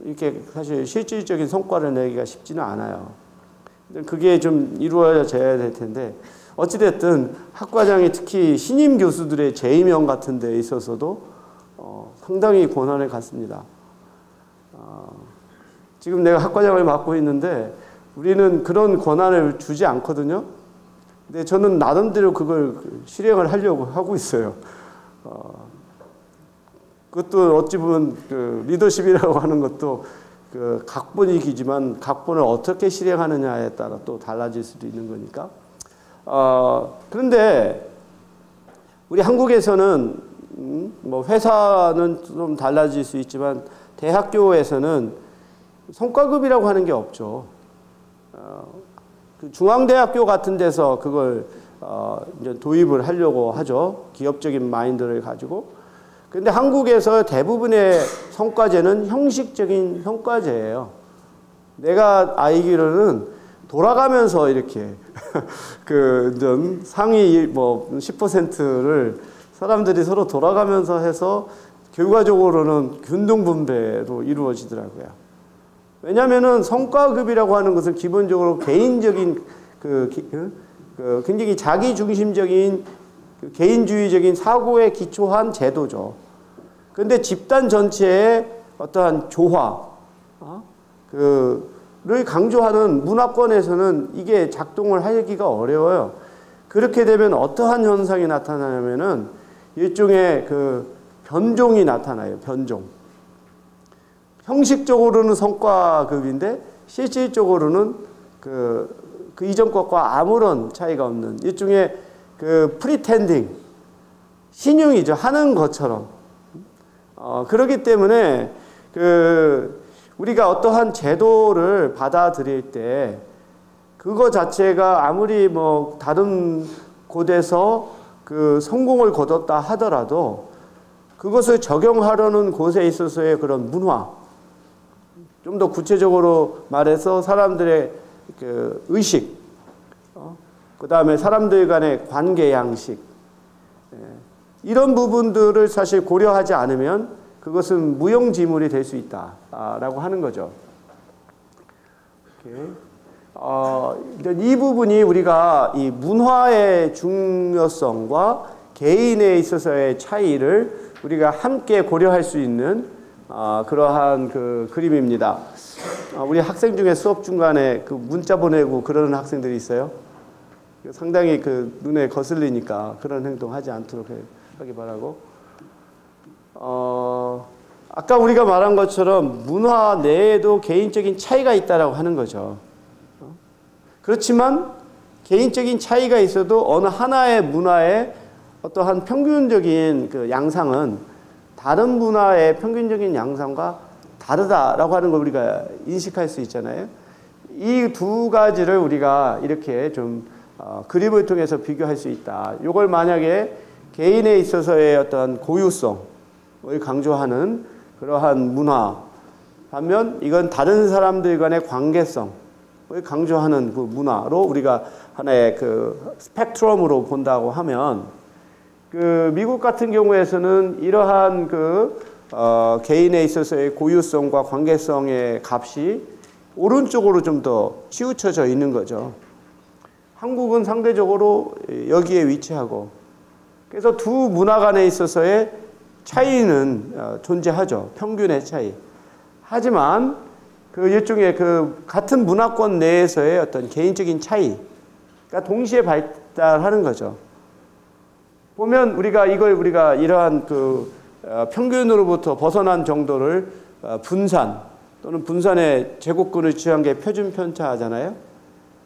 이렇게 사실 실질적인 성과를 내기가 쉽지는 않아요. 그게 좀 이루어져야 될 텐데, 어찌됐든 학과장이 특히 신임 교수들의 재임용 같은 데 있어서도 상당히 권한을 갖습니다. 지금 내가 학과장을 맡고 있는데 우리는 그런 권한을 주지 않거든요. 근데 저는 나름대로 그걸 실행을 하려고 하고 있어요. 그것도 어찌 보면 리더십이라고 하는 것도 각본이기지만 각본을 어떻게 실행하느냐에 따라 또 달라질 수도 있는 거니까. 그런데 우리 한국에서는 회사는 좀 달라질 수 있지만 대학교에서는 성과급이라고 하는 게 없죠. 중앙대학교 같은 데서 그걸 이제 도입을 하려고 하죠. 기업적인 마인드를 가지고. 그런데 한국에서 대부분의 성과제는 형식적인 성과제예요. 내가 알기로는 돌아가면서 이렇게 상위 10%를 사람들이 서로 돌아가면서 해서 결과적으로는 균등분배로 이루어지더라고요. 왜냐하면은 성과급이라고 하는 것은 기본적으로 개인적인 굉장히 자기중심적인 개인주의적인 사고에 기초한 제도죠. 그런데 집단 전체의 어떠한 조화, 를 강조하는 문화권에서는 이게 작동을 하기가 어려워요. 그렇게 되면 어떠한 현상이 나타나냐면은 일종의 변종이 나타나요. 변종. 형식적으로는 성과급인데 실질적으로는 그 이전 것과 아무런 차이가 없는 일종의 그 프리텐딩, 신용이죠. 하는 것처럼. 그렇기 때문에 우리가 어떠한 제도를 받아들일 때 그거 자체가 아무리 뭐 다른 곳에서 그 성공을 거뒀다 하더라도 그것을 적용하려는 곳에 있어서의 그런 문화, 좀 더 구체적으로 말해서 사람들의 그 의식, 그 다음에 사람들 간의 관계 양식, 이런 부분들을 사실 고려하지 않으면 그것은 무용지물이 될 수 있다라고 하는 거죠. 이 부분이 우리가 이 문화의 중요성과 개인에 있어서의 차이를 우리가 함께 고려할 수 있는 그러한 그 그림입니다. 우리 학생 중에 수업 중간에 그 문자 보내고 그러는 학생들이 있어요. 상당히 그 눈에 거슬리니까 그런 행동하지 않도록 하기 바라고. 아까 우리가 말한 것처럼 문화 내에도 개인적인 차이가 있다라고 하는 거죠. 그렇지만 개인적인 차이가 있어도 어느 하나의 문화의 어떠한 평균적인 그 양상은 다른 문화의 평균적인 양상과 다르다라고 하는 걸 우리가 인식할 수 있잖아요. 이 두 가지를 우리가 이렇게 좀 그림을 통해서 비교할 수 있다. 이걸 만약에 개인에 있어서의 어떤 고유성을 강조하는 그러한 문화, 반면 이건 다른 사람들 간의 관계성을 강조하는 그 문화로 우리가 하나의 그 스펙트럼으로 본다고 하면, 그 미국 같은 경우에서는 이러한 개인에 있어서의 고유성과 관계성의 값이 오른쪽으로 좀 더 치우쳐져 있는 거죠. 한국은 상대적으로 여기에 위치하고, 그래서 두 문화 간에 있어서의 차이는 존재하죠. 평균의 차이. 하지만 그 일종의 그 같은 문화권 내에서의 어떤 개인적인 차이가 동시에 발달하는 거죠. 보면 우리가 이러한 그 평균으로부터 벗어난 정도를 분산 또는 분산의 제곱근을 취한 게 표준 편차잖아요.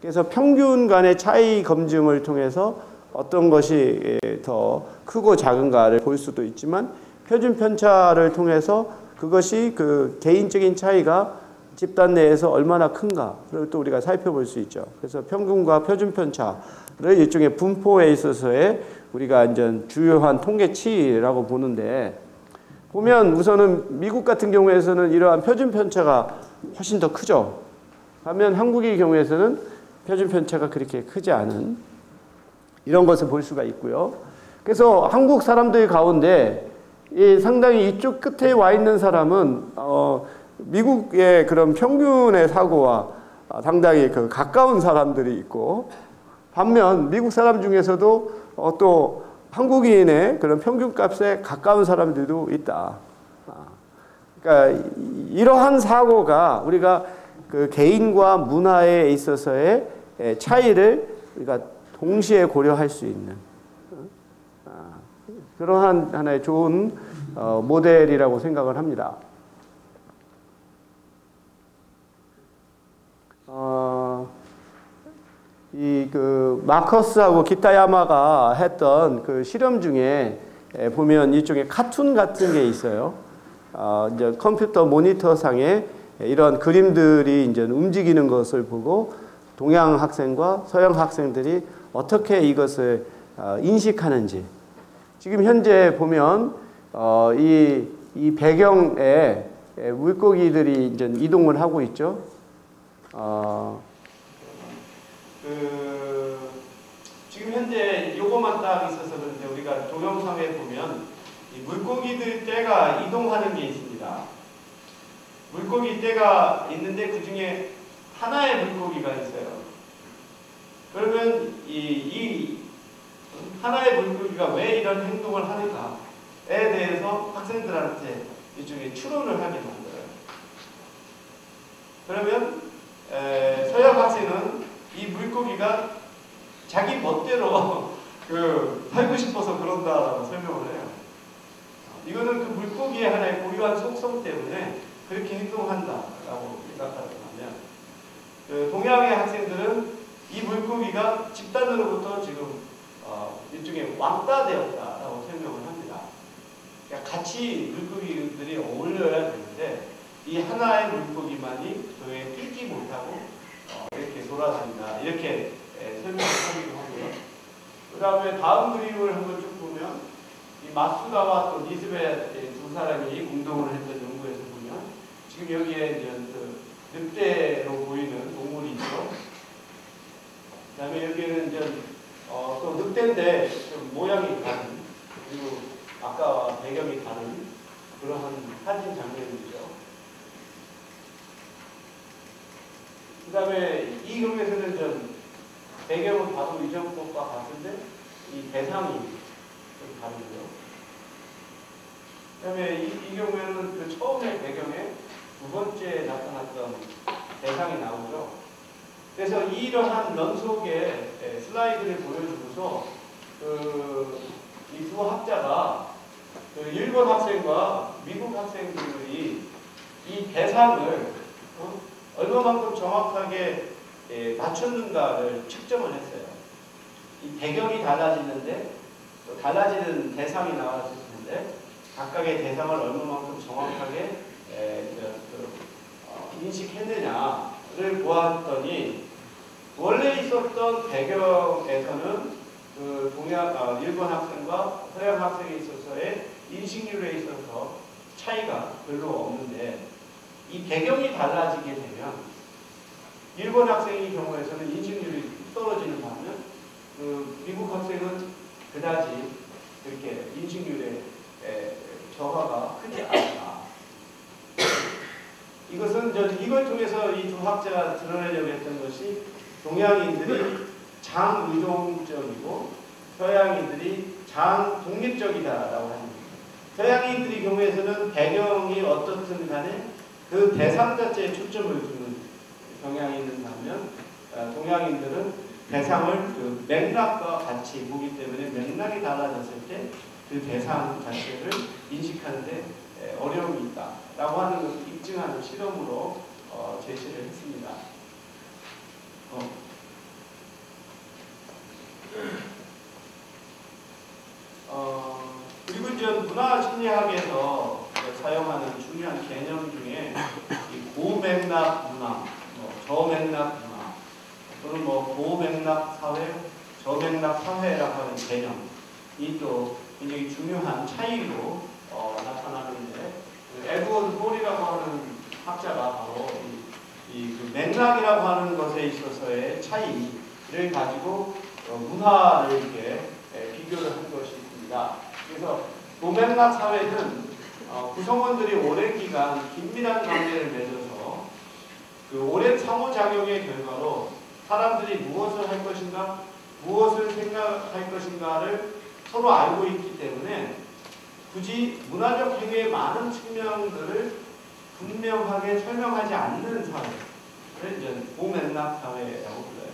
그래서 평균 간의 차이 검증을 통해서 어떤 것이 더 크고 작은가를 볼 수도 있지만, 표준 편차를 통해서 그것이 그 개인적인 차이가 집단 내에서 얼마나 큰가를 또 우리가 살펴볼 수 있죠. 그래서 평균과 표준 편차를 일종의 분포에 있어서의 우리가 이제 주요한 통계치라고 보는데, 보면 우선은 미국 같은 경우에서는 이러한 표준 편차가 훨씬 더 크죠. 반면 한국의 경우에서는 표준 편차가 그렇게 크지 않은 이런 것을 볼 수가 있고요. 그래서 한국 사람들 가운데 상당히 이쪽 끝에 와 있는 사람은 미국의 그런 평균의 사고와 상당히 가까운 사람들이 있고, 반면 미국 사람 중에서도 또 한국인의 그런 평균값에 가까운 사람들도 있다. 그러니까 이러한 사고가 우리가 그 개인과 문화에 있어서의 차이를 우리가 동시에 고려할 수 있는 그러한 하나의 좋은 모델이라고 생각을 합니다. 그 마커스하고 기타야마가 했던 그 실험 중에 보면 일종의 카툰 같은 게 있어요. 이제 컴퓨터 모니터 상에 이런 그림들이 이제 움직이는 것을 보고 동양 학생과 서양 학생들이 어떻게 이것을 인식하는지. 지금 현재 보면 이 배경에 물고기들이 이제 이동을 하고 있죠. 지금 현재 요거만 딱 있어서 그런데 우리가 동영상에 보면 이 물고기들 떼가 이동하는 게 있습니다. 물고기 떼가 있는데 그 중에 하나의 물고기가 있어요. 그러면 이 하나의 물고기가 왜 이런 행동을 하는가에 대해서 학생들한테 일종의 추론을 하게 만들어요. 그러면 서양 학생은 이 물고기가 자기 멋대로 살고 싶어서 그런다라고 설명을 해요. 이거는 그 물고기의 하나의 고유한 속성 때문에 그렇게 행동한다라고 생각하면, 동양의 학생들은 이 물고기가 집단으로부터 지금 일종의 왕따 되었다라고 설명을 합니다. 그러니까 같이 물고기들이 어울려야 되는데 이 하나의 물고기만이 도에 뛰지 못하고 이렇게 돌아다닌다, 이렇게 설명하기도 하고요. 그 다음에 다음 그림을 한번 쭉 보면 이 마수다와 또 니스베 두 사람이 공동으로 했던 연구에서 보면 지금 여기에 이제 그 늑대로 보이는 동물이 있죠. 그 다음에 여기에는 이제 또 늑대인데 좀 모양이 다른, 그리고 아까 배경이 다른 그러한 사진 장면이죠. 그 다음에 이 경우에서는 좀 배경은 바로 이전 것과 같은데 이 대상이 좀 다르고요. 그 다음에 이 경우에는 그 처음에 배경에 두 번째 나타났던 대상이 나오죠. 그래서 이러한 연속의 슬라이드를 보여주고서 이 두 학자가 그 일본 학생과 미국 학생들이 이 대상을 얼마만큼 정확하게 맞췄는가를 측정을 했어요. 이 배경이 달라지는데 또 달라지는 대상이 나왔을 텐데 각각의 대상을 얼마만큼 정확하게 인식했느냐를 보았더니 원래 있었던 배경에서는 그 일본 학생과 서양 학생에 있어서의 인식률에 있어서 차이가 별로 없는데 이 배경이 달라지게 되면 일본 학생의 경우에서는 인식률이 떨어지는 반면 그 미국 학생은 그다지 그렇게 인식률의 저하가 크지 않다. 이것은 이걸 통해서 이 두 학자가 드러내려고 했던 것이 동양인들이 장의존적이고 서양인들이 장독립적이다라고 합니다. 서양인들의 경우에서는 배경이 어떻든 간에 그 대상 자체에 초점을 두는 경향이 있는 반면 동양인들은 대상을 그 맥락과 같이 보기 때문에 맥락이 달라졌을 때 그 대상 자체를 인식하는데 어려움이 있다라고 하는 것을 입증하는 실험으로 제시를 했습니다. 그리고 이제 문화심리학에서 사용하는 중요한 개념 중에 이 고맥락 문화, 저맥락 문화, 또는 고맥락 사회, 저맥락 사회라고 하는 개념이 또 굉장히 중요한 차이로 나타나는데 에드워드 홀이라고 하는 학자가 바로 그 맥락이라고 하는 것에 있어서의 차이를 가지고 문화를 이렇게 비교를 한 것이 있습니다. 그래서 고맥락 사회는 구성원들이 오랜 기간 긴밀한 관계를 맺어서 그 오랜 상호작용의 결과로 사람들이 무엇을 할 것인가, 무엇을 생각할 것인가를 서로 알고 있기 때문에 굳이 문화적 행위의 많은 측면들을 분명하게 설명하지 않는 사회를 이제 고맥락 사회라고 불러요.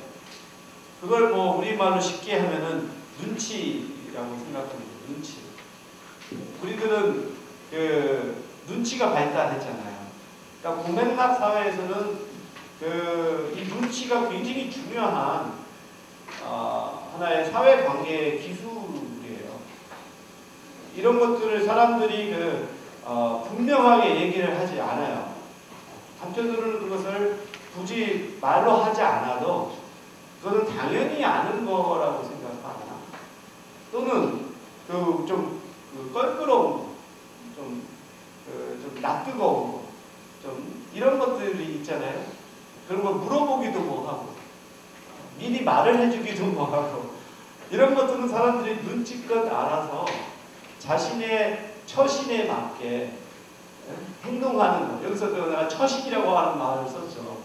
그걸 우리말로 쉽게 하면은 눈치라고 생각합니다. 눈치. 우리들은 그 눈치가 발달했잖아요. 그러니까 고맥락 사회에서는 이 눈치가 굉장히 중요한 하나의 사회 관계의 기술이에요. 이런 것들을 사람들이 분명하게 얘기를 하지 않아요. 한편으로는 그것을 굳이 말로 하지 않아도 그거는 당연히 아는 거라고 생각하거나 또는 좀 껄끄러운 거, 좀 낯뜨거운 거, 좀 이런 것들이 있잖아요. 그런 걸 물어보기도 뭐하고 미리 말을 해주기도 뭐하고 이런 것들은 사람들이 눈치껏 알아서 자신의 처신에 맞게 행동하는 것. 여기서도 내가 처신이라고 하는 말을 썼죠.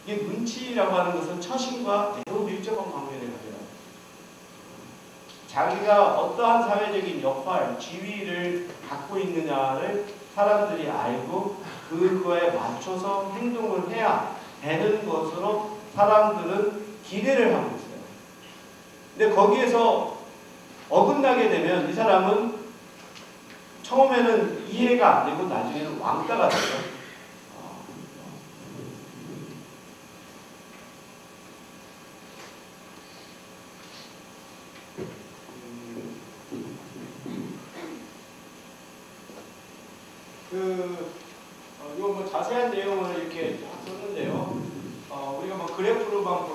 이게 눈치라고 하는 것은 처신과 매우 밀접한 관계를 가져요. 자기가 어떠한 사회적인 역할, 지위를 갖고 있느냐를 사람들이 알고 그거에 맞춰서 행동을 해야 되는 것으로 사람들은 기대를 하고 있어요. 근데 거기에서 어긋나게 되면 이 사람은 처음에는 이해가 안 되고 나중에는 왕따가 돼요.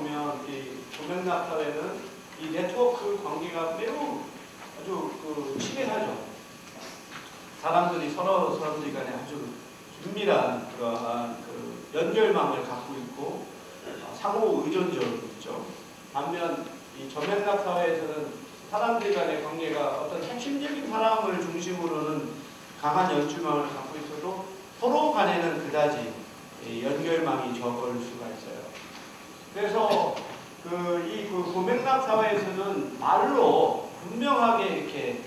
보면 이 조명락 사회는 이 네트워크 관계가 매우 아주 치밀하죠. 사람들이 서로들 간에 아주 긴밀한 그러한 연결망을 갖고 있고 상호 의존적이죠. 반면 이 저맥락 사회에서는 사람들 간의 관계가 어떤 핵심적인 사람을 중심으로는 강한 연출망을 갖고 있어도 서로 간에는 그다지 연결망이 적을 수가 있어요. 그래서 이 고맥락 사회에서는 말로 분명하게 이렇게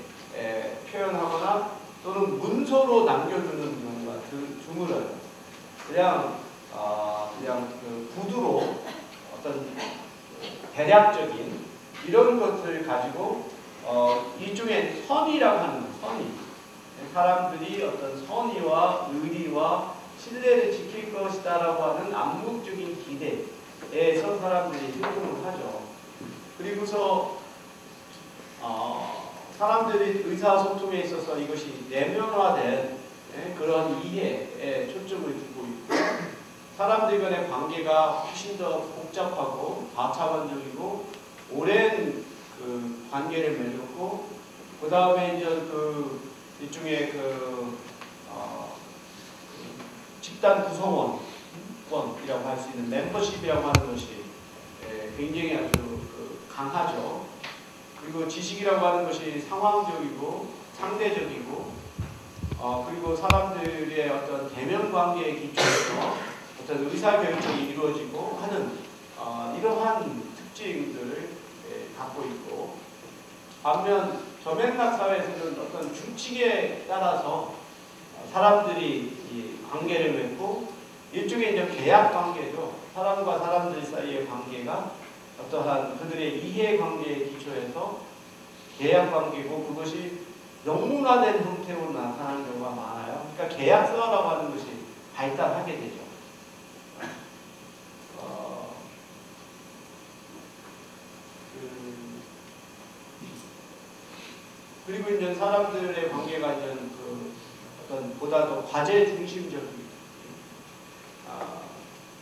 표현하거나 또는 문서로 남겨두는 경우가 드물어요. 그냥 구두로 어떤 대략적인 이런 것을 가지고 일종의 선의라고 하는 거예요. 선의. 사람들이 어떤 선의와 의리와 신뢰를 지킬 것이다라고 하는 암묵적인 기대에서 사람들이 행동을 하죠. 그리고서 사람들이 의사소통에 있어서 이것이 내면화된 그런 이해에 초점을 두고 있고 사람들 간의 관계가 훨씬 더 복잡하고 다차원적이고 오랜 관계를 맺었고 그 다음에 이제 일종의 집단 구성원이라고 할 수 있는 멤버십이라고 하는 것이 굉장히 아주 강하죠. 그리고 지식이라고 하는 것이 상황적이고 상대적이고 그리고 사람들의 어떤 대면 관계에 기초해서 어떤 의사결정이 이루어지고 하는 이러한 특징들을 갖고 있고 반면 저맥락 사회에서는 어떤 규칙에 따라서 사람들이 이 관계를 맺고 일종의 이제 계약 관계죠. 사람과 사람들 사이의 관계가 어떠한 그들의 이해 관계에 기초해서 계약 관계고 그것이 영문화된 형태로 나타나는 경우가 많아요. 그러니까 계약서라고 하는 것이 발달하게 되죠. 그리고 이제 사람들의 관계가 이제 어떤 보다 더 과제 중심적인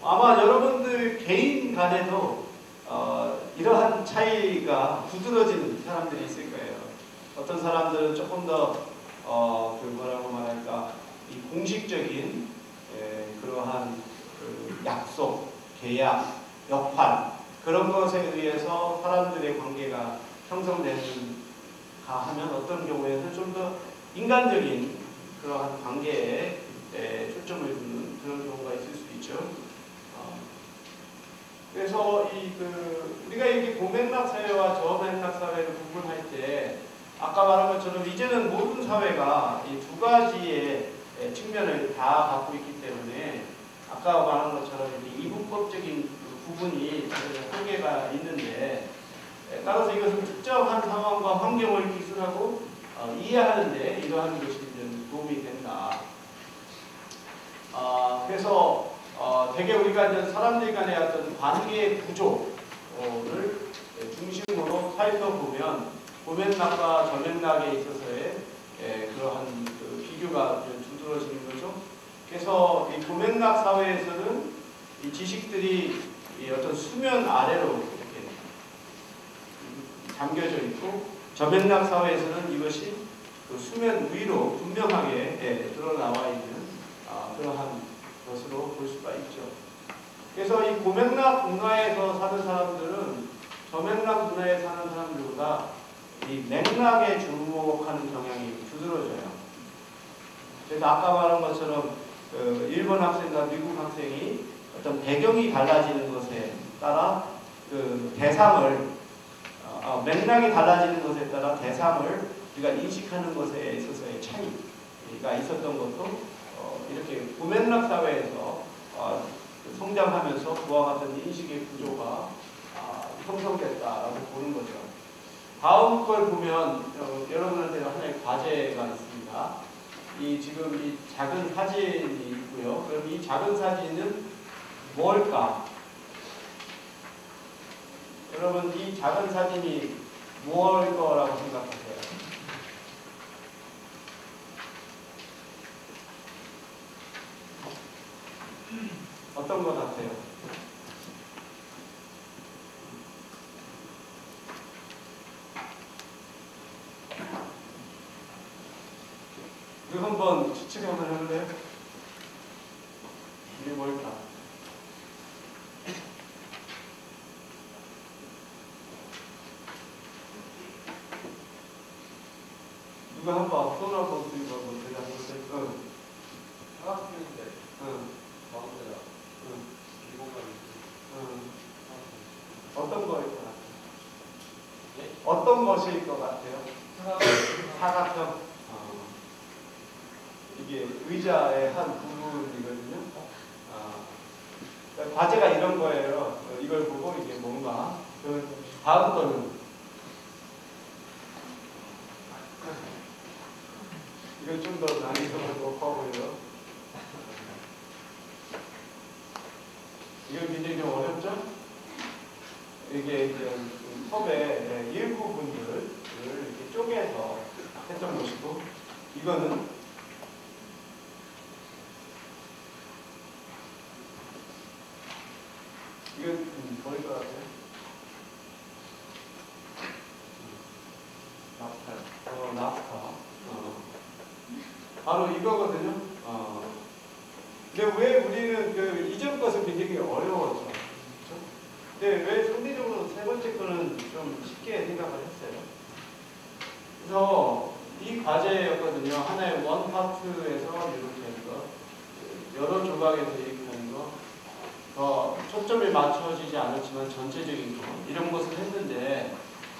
아마 여러분들 개인 간에도 이러한 차이가 두드러지는 사람들이 있을 거예요. 어떤 사람들은 조금 더 뭐라고 말할까 이 공식적인 그러한 약속, 계약, 역할 그런 것에 의해서 사람들의 관계가 형성되는 하면 어떤 경우에는 좀 더 인간적인 그러한 관계에 초점을 두는 그런 경우가 있을 수 있죠. 그래서 우리가 이게 고맥락 사회와 저맥락 사회를 구분할 때 아까 말한 것처럼 이제는 모든 사회가 이 두 가지의 측면을 다 갖고 있기 때문에 아까 말한 것처럼 이분법적인 구분이 한계가 있는데 따라서 이것은 특정한 상황과 환경을 기술하고 이해하는데 이러한 것이 도움이 된다. 그래서 대개 우리가 이제 사람들 간의 어떤 관계의 구조를 중심으로 살펴보면 고맥락과 저맥락에 있어서의 그러한 비교가 두드러지는 거죠. 그래서 이 고맥락 사회에서는 이 지식들이 이 어떤 수면 아래로 이렇게 잠겨져 있고 저맥락 사회에서는 이것이 수면 위로 분명하게 드러나와 있는 그러한 것으로 볼 수가 있죠. 그래서 이 고맥락 문화에서 사는 사람들은 저맥락 문화에 사는 사람들보다 이 맥락에 주목하는 경향이 두드러져요. 그래서 아까 말한 것처럼 일본 학생과 미국 학생이 어떤 배경이 달라지는 것에 따라 대상을 맥락이 달라지는 것에 따라 대상을 우리가 인식하는 것에 있어서의 차이가 있었던 것도 이렇게 고맥락 사회에서 성장하면서 그와 같은 인식의 구조가 형성됐다라고 보는 거죠. 다음 걸 보면 여러분한테 하나의 과제가 있습니다. 지금 이 작은 사진이 있고요. 그럼 이 작은 사진은 뭘까? 여러분 이 작은 사진이 뭘 거라고 생각하세요? 어떤 것 같아요? 이거 한번 추측 한번 해볼래요? 이게 뭘까? 누가 한번 손을 한번 들고 한번 대답해보세요. 응. 사각형인데 응. 가운데가 응. 이공간이 응. 어떤 거일 것 같아요? 예? 어떤 것일 것 같아요? 사각형. 이게 의자의 한 부분이거든요. 그러니까 과제가 이런 거예요. 이걸 보고 이게 뭔가. 다음 거는 이건 좀 더 난이도가 높아 보여요. 이건 굉장히 좀 어렵죠? 이게 이제 섭의 일부분들을 이렇게 쪼개서 했던 것이고, 이거는 이건 뭐일 것 같아요? 랍스터. 랍스터. 바로 이거거든요. 근데 왜 우리는 그 이전 것은 굉장히 어려웠죠. 그렇죠? 근데 왜 상대적으로 세 번째 거는 좀 쉽게 생각을 했어요. 그래서 이 과제였거든요. 하나의 원 파트에서 이렇게 하는 거, 여러 조각에서 이렇게 하는 거, 더 초점이 맞춰지지 않았지만 전체적인 거, 이런 것을 했는데,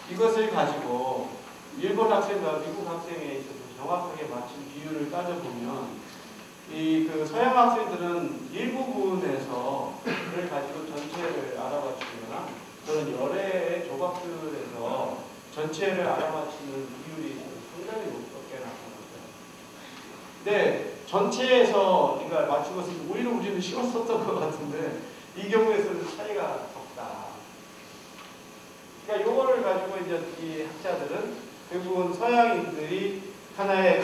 이것을 가지고 일본 학생과 미국 학생에 있어서 정확하게 맞춘 비율을 따져보면, 이 그 서양 학생들은 일부분에서 그걸 가지고 전체를 알아맞추거나 그런 여러 조각들에서 전체를 알아맞히는 비율이 상당히 높게 나타났어요. 근데 전체에서 그러니까 맞춘 것은 오히려 우리는 쉬웠었던 것 같은데, 이 경우에서는 차이가 적다. 그러니까 요거를 가지고 이제 이 학자들은 결국은 서양인들이 하나의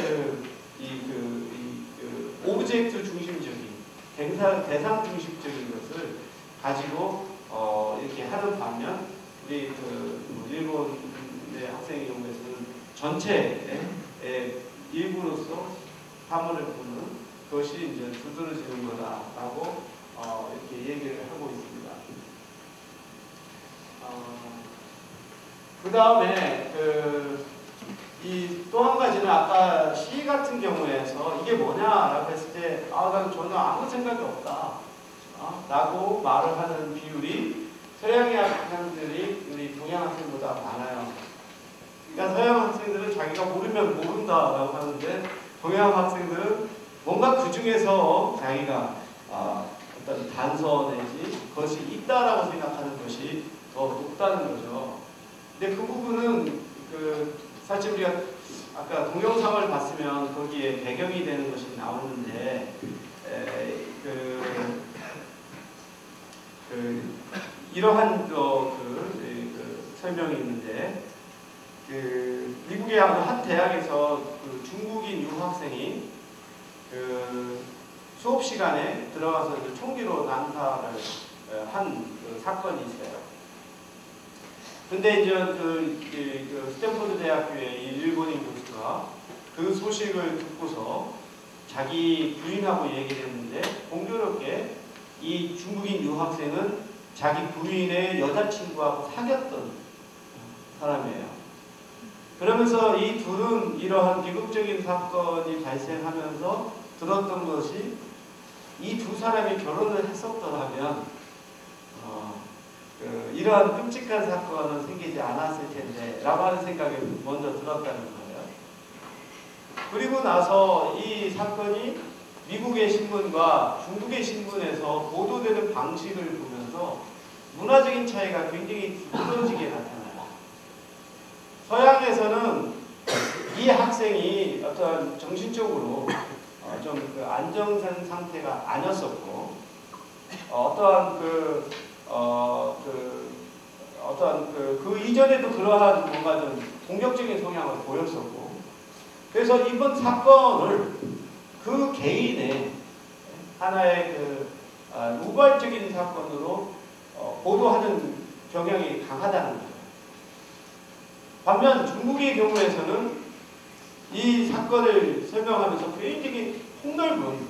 오브젝트 중심적인, 대상 중심적인 것을 가지고 이렇게 하는 반면, 우리 일본의 학생의 경우에서는 전체의 일부로서 사물을 보는 것이 이제 두드러지는 거다라고 이렇게 얘기를 하고 있습니다. 그 다음에 이 또 한 가지는 아까 시 같은 경우에서 이게 뭐냐라고 했을 때, 난 전혀 아무 생각이 없다 라고 말을 하는 비율이 서양의 학생들이 우리 동양 학생보다 많아요. 그러니까 서양 학생들은 자기가 모르면 모른다라고 하는데, 동양 학생들은 뭔가 그 중에서 자기가 어떤 단서 내지 그것이 있다라고 생각하는 것이 더 높다는 거죠. 근데 그 부분은 사실 우리가 아까 동영상을 봤으면 거기에 배경이 되는 것이 나오는데, 이러한 설명이 있는데, 미국의 한 대학에서 중국인 유학생이 수업 시간에 들어가서 총기로 난사를 한 사건이 있어요. 근데 이제 스탠포드 대학교의 일본인 교수가 그 소식을 듣고서 자기 부인하고 얘기를 했는데, 공교롭게 이 중국인 유학생은 자기 부인의 여자친구하고 사귀었던 사람이에요. 그러면서 이 둘은 이러한 비극적인 사건이 발생하면서 들었던 것이, 이 두 사람이 결혼을 했었더라면 이러한 끔찍한 사건은 생기지 않았을 텐데 라고 하는 생각이 먼저 들었다는 거예요. 그리고 나서 이 사건이 미국의 신문과 중국의 신문에서 보도되는 방식을 보면서 문화적인 차이가 굉장히 두드러지게 나타나요. 서양에서는 이 학생이 어떤 정신적으로 좀 안정된 상태가 아니었었고, 어떠한 그 이전에도 그러한 뭔가 좀 공격적인 성향을 보였었고, 그래서 이번 사건을 그 개인의 하나의 우발적인 사건으로 보도하는 경향이 강하다는 거예요. 반면 중국의 경우에서는 이 사건을 설명하면서 굉장히 폭넓은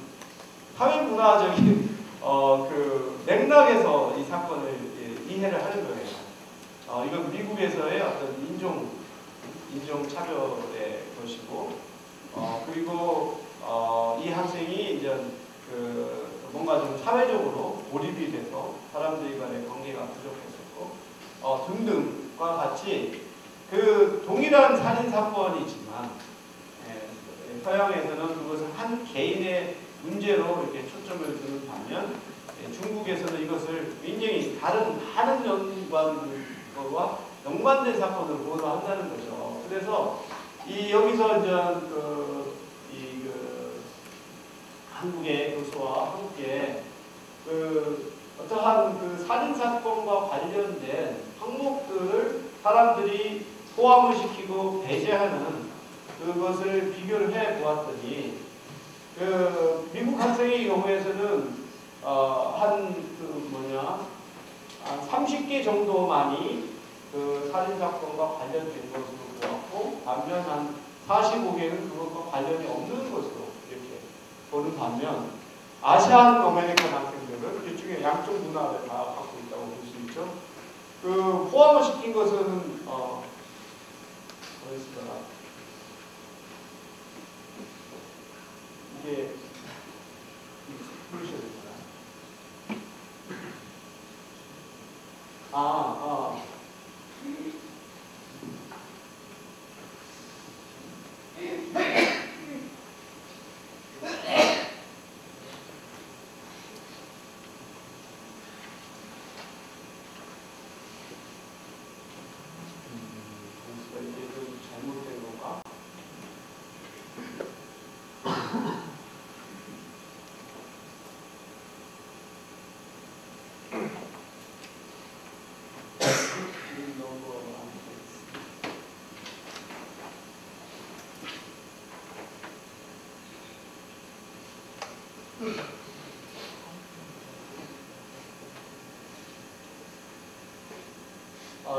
사회 문화적인 그 맥락에서 이 사건을 이해를 하는 거예요. 이건 미국에서의 어떤 인종 차별의 것이고, 그리고 이 학생이 이제 그 뭔가 좀 사회적으로 고립이 돼서 사람들 간의 관계가 부족했었고, 등등과 같이 그 동일한 살인 사건이지만 서양에서는 그것을 한 개인의 문제로 이렇게 초점을 두는 반면 중국에서는 이것을 굉장히 다른 연관과 연관된 사건으로 보도한다는 거죠. 그래서 여기서 이제 한국의 교수와 함께 어떠한 그 살인 사건과 관련된 항목들을 사람들이 포함을 시키고 배제하는 그것을 비교를 해 보았더니 미국 학생의 경우에서는 한 30개 정도만이 그 살인 사건과 관련된 것으로 보았고, 반면 한 45개는 그것과 관련이 없는 것으로 이렇게 보는 반면, 아시안 어메리칸 학생들은 일종의 양쪽 문화를 다 갖고 있다고 볼 수 있죠. 그 포함을 시킨 것은 뭐였을까? 이게 부르셔야 되잖아. 이게 좀 잘못된 건가?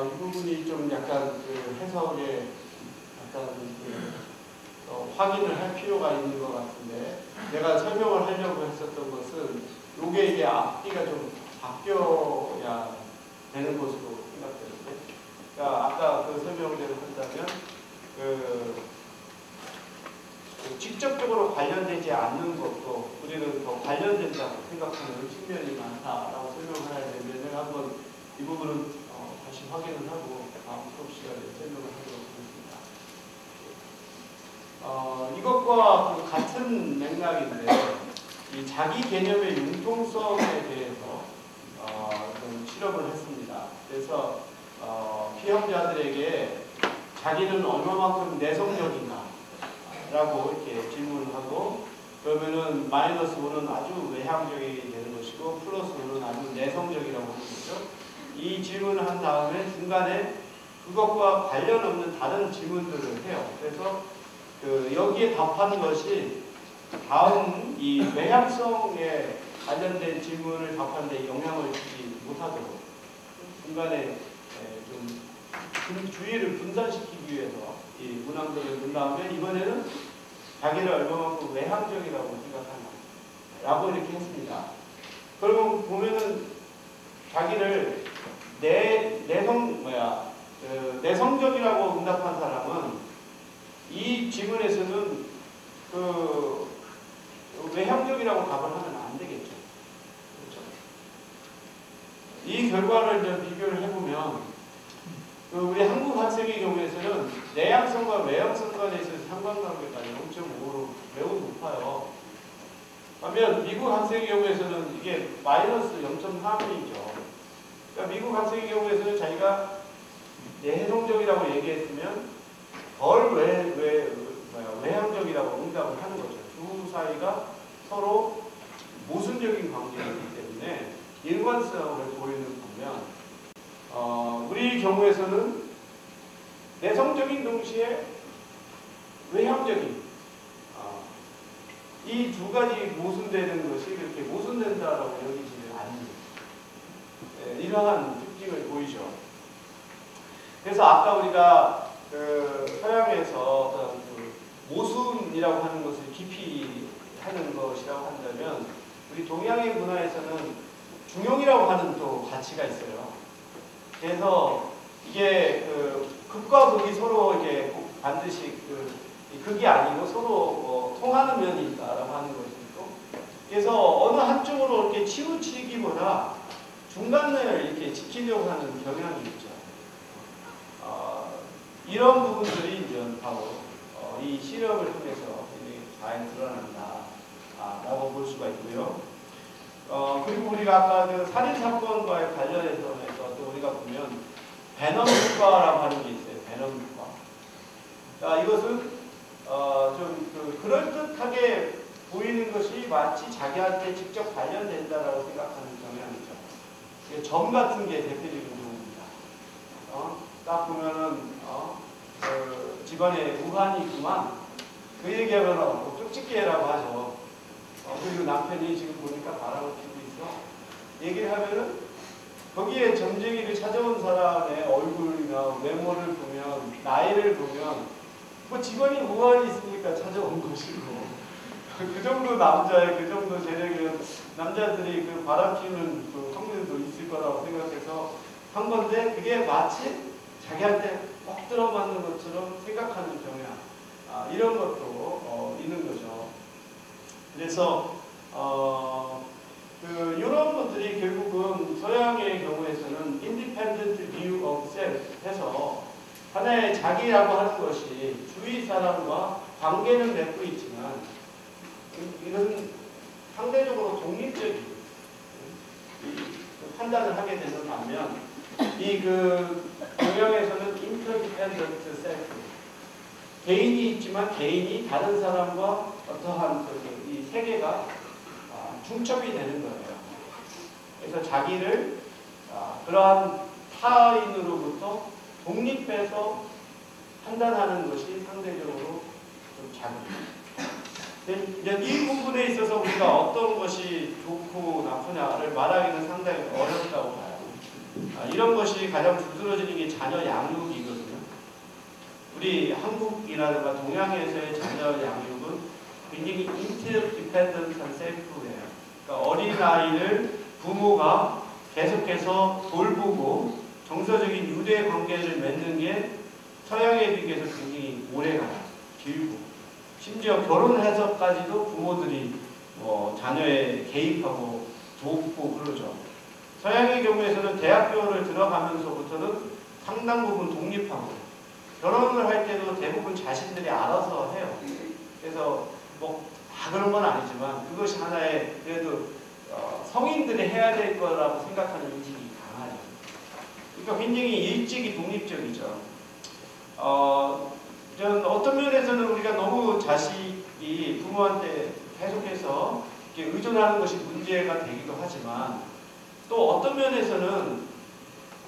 이 부분이 좀 약간 그 해석에 약간 확인을 할 필요가 있는 것 같은데, 내가 설명을 하려고 했었던 것은 요게 이게 앞뒤가 좀 바뀌어야 되는 것으로 생각되는데, 그러니까 아까 그 설명대로 한다면 직접적으로 관련되지 않는 것도 우리는 더 관련된다고 생각하는 측면이 많다라고 설명을 해야 되는데, 내가 한번 이 부분은 다시 확인을 하고 다음 수업 시간에 설명을 하도록 하겠습니다. 이것과 같은 맥락인데, 이 자기 개념의 융통성에 대해서 좀 실험을 했습니다. 그래서 피험자들에게 자기는 얼마만큼 내성적인가 라고 이렇게 질문을 하고, 그러면은 마이너스 5는 아주 외향적이게 되는 것이고 플러스 5는 아주 내성적이라고 하는 거죠. 이 질문을 한 다음에 중간에 그것과 관련 없는 다른 질문들을 해요. 그래서 여기에 답하는 것이 다음 이 외향성에 관련된 질문을 답하는데 영향을 주지 못하도록 중간에 좀 주의를 분산시키기 위해서 이 문항들을 문 다음에 이번에는 자기를 얼마만큼 외향적이라고 생각하나 라고 이렇게 했습니다. 그러면 보면은 자기를 내성적이라고 응답한 사람은 이 질문에서는 외향적이라고 답을 하면 안 되겠죠. 그렇죠? 이 결과를 좀 비교를 해보면 우리 한국 학생의 경우에서는 내향성과 외향성 간에 있어서 상관관계가 0.5로 매우 높아요. 반면 미국 학생의 경우에서는 이게 마이너스 0.3이죠. 그러니까 미국 학생의 경우에서는 자기가 내성적이라고 얘기했으면 덜 외향적이라고 응답을 하는 거죠. 두 사이가 서로 모순적인 관계이기 때문에 일관성을 보이는 반면, 우리 경우에서는 내성적인 동시에 외향적인 이 두 가지 모순되는 것이 그렇게 모순된다라고 여기지는 않는 이러한 특징을 보이죠. 그래서 아까 우리가 서양에서 어떤 모순이라고 하는 것을 깊이 하는 것이라고 한다면 우리 동양의 문화에서는 중용이라고 하는 또 가치가 있어요. 그래서 이게 극과 극이 서로 이게 반드시 극이 아니고 서로 통하는 면이 있다라고 하는 것이고, 그래서 어느 한쪽으로 이렇게 치우치기보다 중간을 이렇게 지키려고 하는 경향이 있죠. 이런 부분들이 이제 바로 이 실험을 통해서 잘 드러난다라고 볼 수가 있고요. 그리고 우리가 아까 그 살인 사건과의 관련해서 또 우리가 보면 베넘 효과라고 하는 게 있어요. 베넘 효과. 자, 이것은 좀 그럴듯하게 보이는 것이 마치 자기한테 직접 관련된다라고 생각하는 경향이죠. 이게 점 같은 게 대표적인 경우입니다. 딱 보면은 집안에 우환이 있구만. 그 얘기하면 쪽집게라고 하죠. 그리고 남편이 지금 보니까 바람을 피고 있어. 얘기를 하면은 거기에 점쟁이를 찾아온 사람의 얼굴이나 외모를 보면, 나이를 보면 뭐 집안이 우환이 있으니까 찾아온 것이고, 그 정도 남자의 그 정도 재력은 남자들이 그 바람 피우는 그 성들도 있을 거라고 생각해서 한 건데, 그게 마치 자기한테 꼭 들어맞는 것처럼 생각하는 경향, 이런 것도 있는 거죠. 그래서 이런 것들이 결국은 서양의 경우에서는 independent view of self 해서 하나의 자기라고 하는 것이 주위 사람과 관계는 맺고 있지만 이것은 상대적으로 독립적인 판단을 하게 되는 반면, 이 동양에서는 interdependent self, 개인이 있지만 개인이 다른 사람과 어떠한 이 세계가 중첩이 되는 거예요. 그래서 자기를 그러한 타인으로부터 독립해서 판단하는 것이 상대적으로 좀 작은. 이제 이 부분에 있어서 우리가 어떤 것이 좋고 나쁘냐를 말하기는 상당히 어렵다고 봐요. 이런 것이 가장 두드러지는 게 자녀 양육이거든요. 우리 한국이라든가 동양에서의 자녀 양육은 굉장히 interdependent한 셀프예요. 그러니까 어린아이를 부모가 계속해서 돌보고 정서적인 유대 관계를 맺는 게 서양에 비해서 굉장히 오래가요. 길고. 심지어 결혼해서까지도 부모들이 자녀에 개입하고 돕고 그러죠. 서양의 경우에서는 대학교를 들어가면서부터는 상당 부분 독립하고, 결혼을 할 때도 대부분 자신들이 알아서 해요. 그래서 다 그런 건 아니지만 그것이 하나의 그래도 성인들이 해야 될 거라고 생각하는 인식이 강하죠. 그러니까 굉장히 일찍이 독립적이죠. 저는 어떤 면에서는 우리가 너무 자식이 부모한테 계속해서 이렇게 의존하는 것이 문제가 되기도 하지만, 또 어떤 면에서는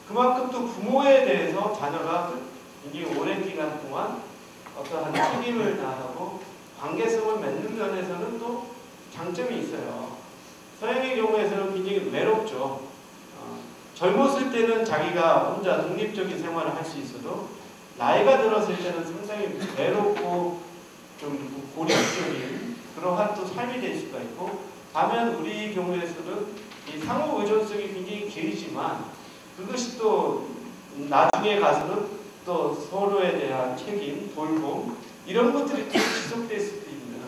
그만큼 또 부모에 대해서 자녀가 굉장히 오랜 기간 동안 어떠한 책임을 다하고 관계성을 맺는 면에서는 또 장점이 있어요. 서양의 경우에서는 굉장히 외롭죠. 젊었을 때는 자기가 혼자 독립적인 생활을 할 수 있어도 나이가 들었을 때는 상당히 외롭고 좀 고립적인 그러한 또 삶이 될 수가 있고, 반면 우리 경우에서는 이 상호 의존성이 굉장히 길지만 그것이 또 나중에 가서는 또 서로에 대한 책임, 돌봄 이런 것들이 또 지속될 수도 있는,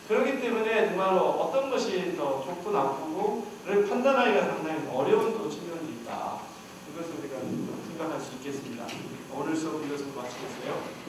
그렇기 때문에 정말로 어떤 것이 더 좋고 나쁘고를 판단하기가 상당히 어려운 또 측면이 있다. 그것을 우리가 생각할 수 있겠습니다. 오늘 수업 이것으로 마치겠어요.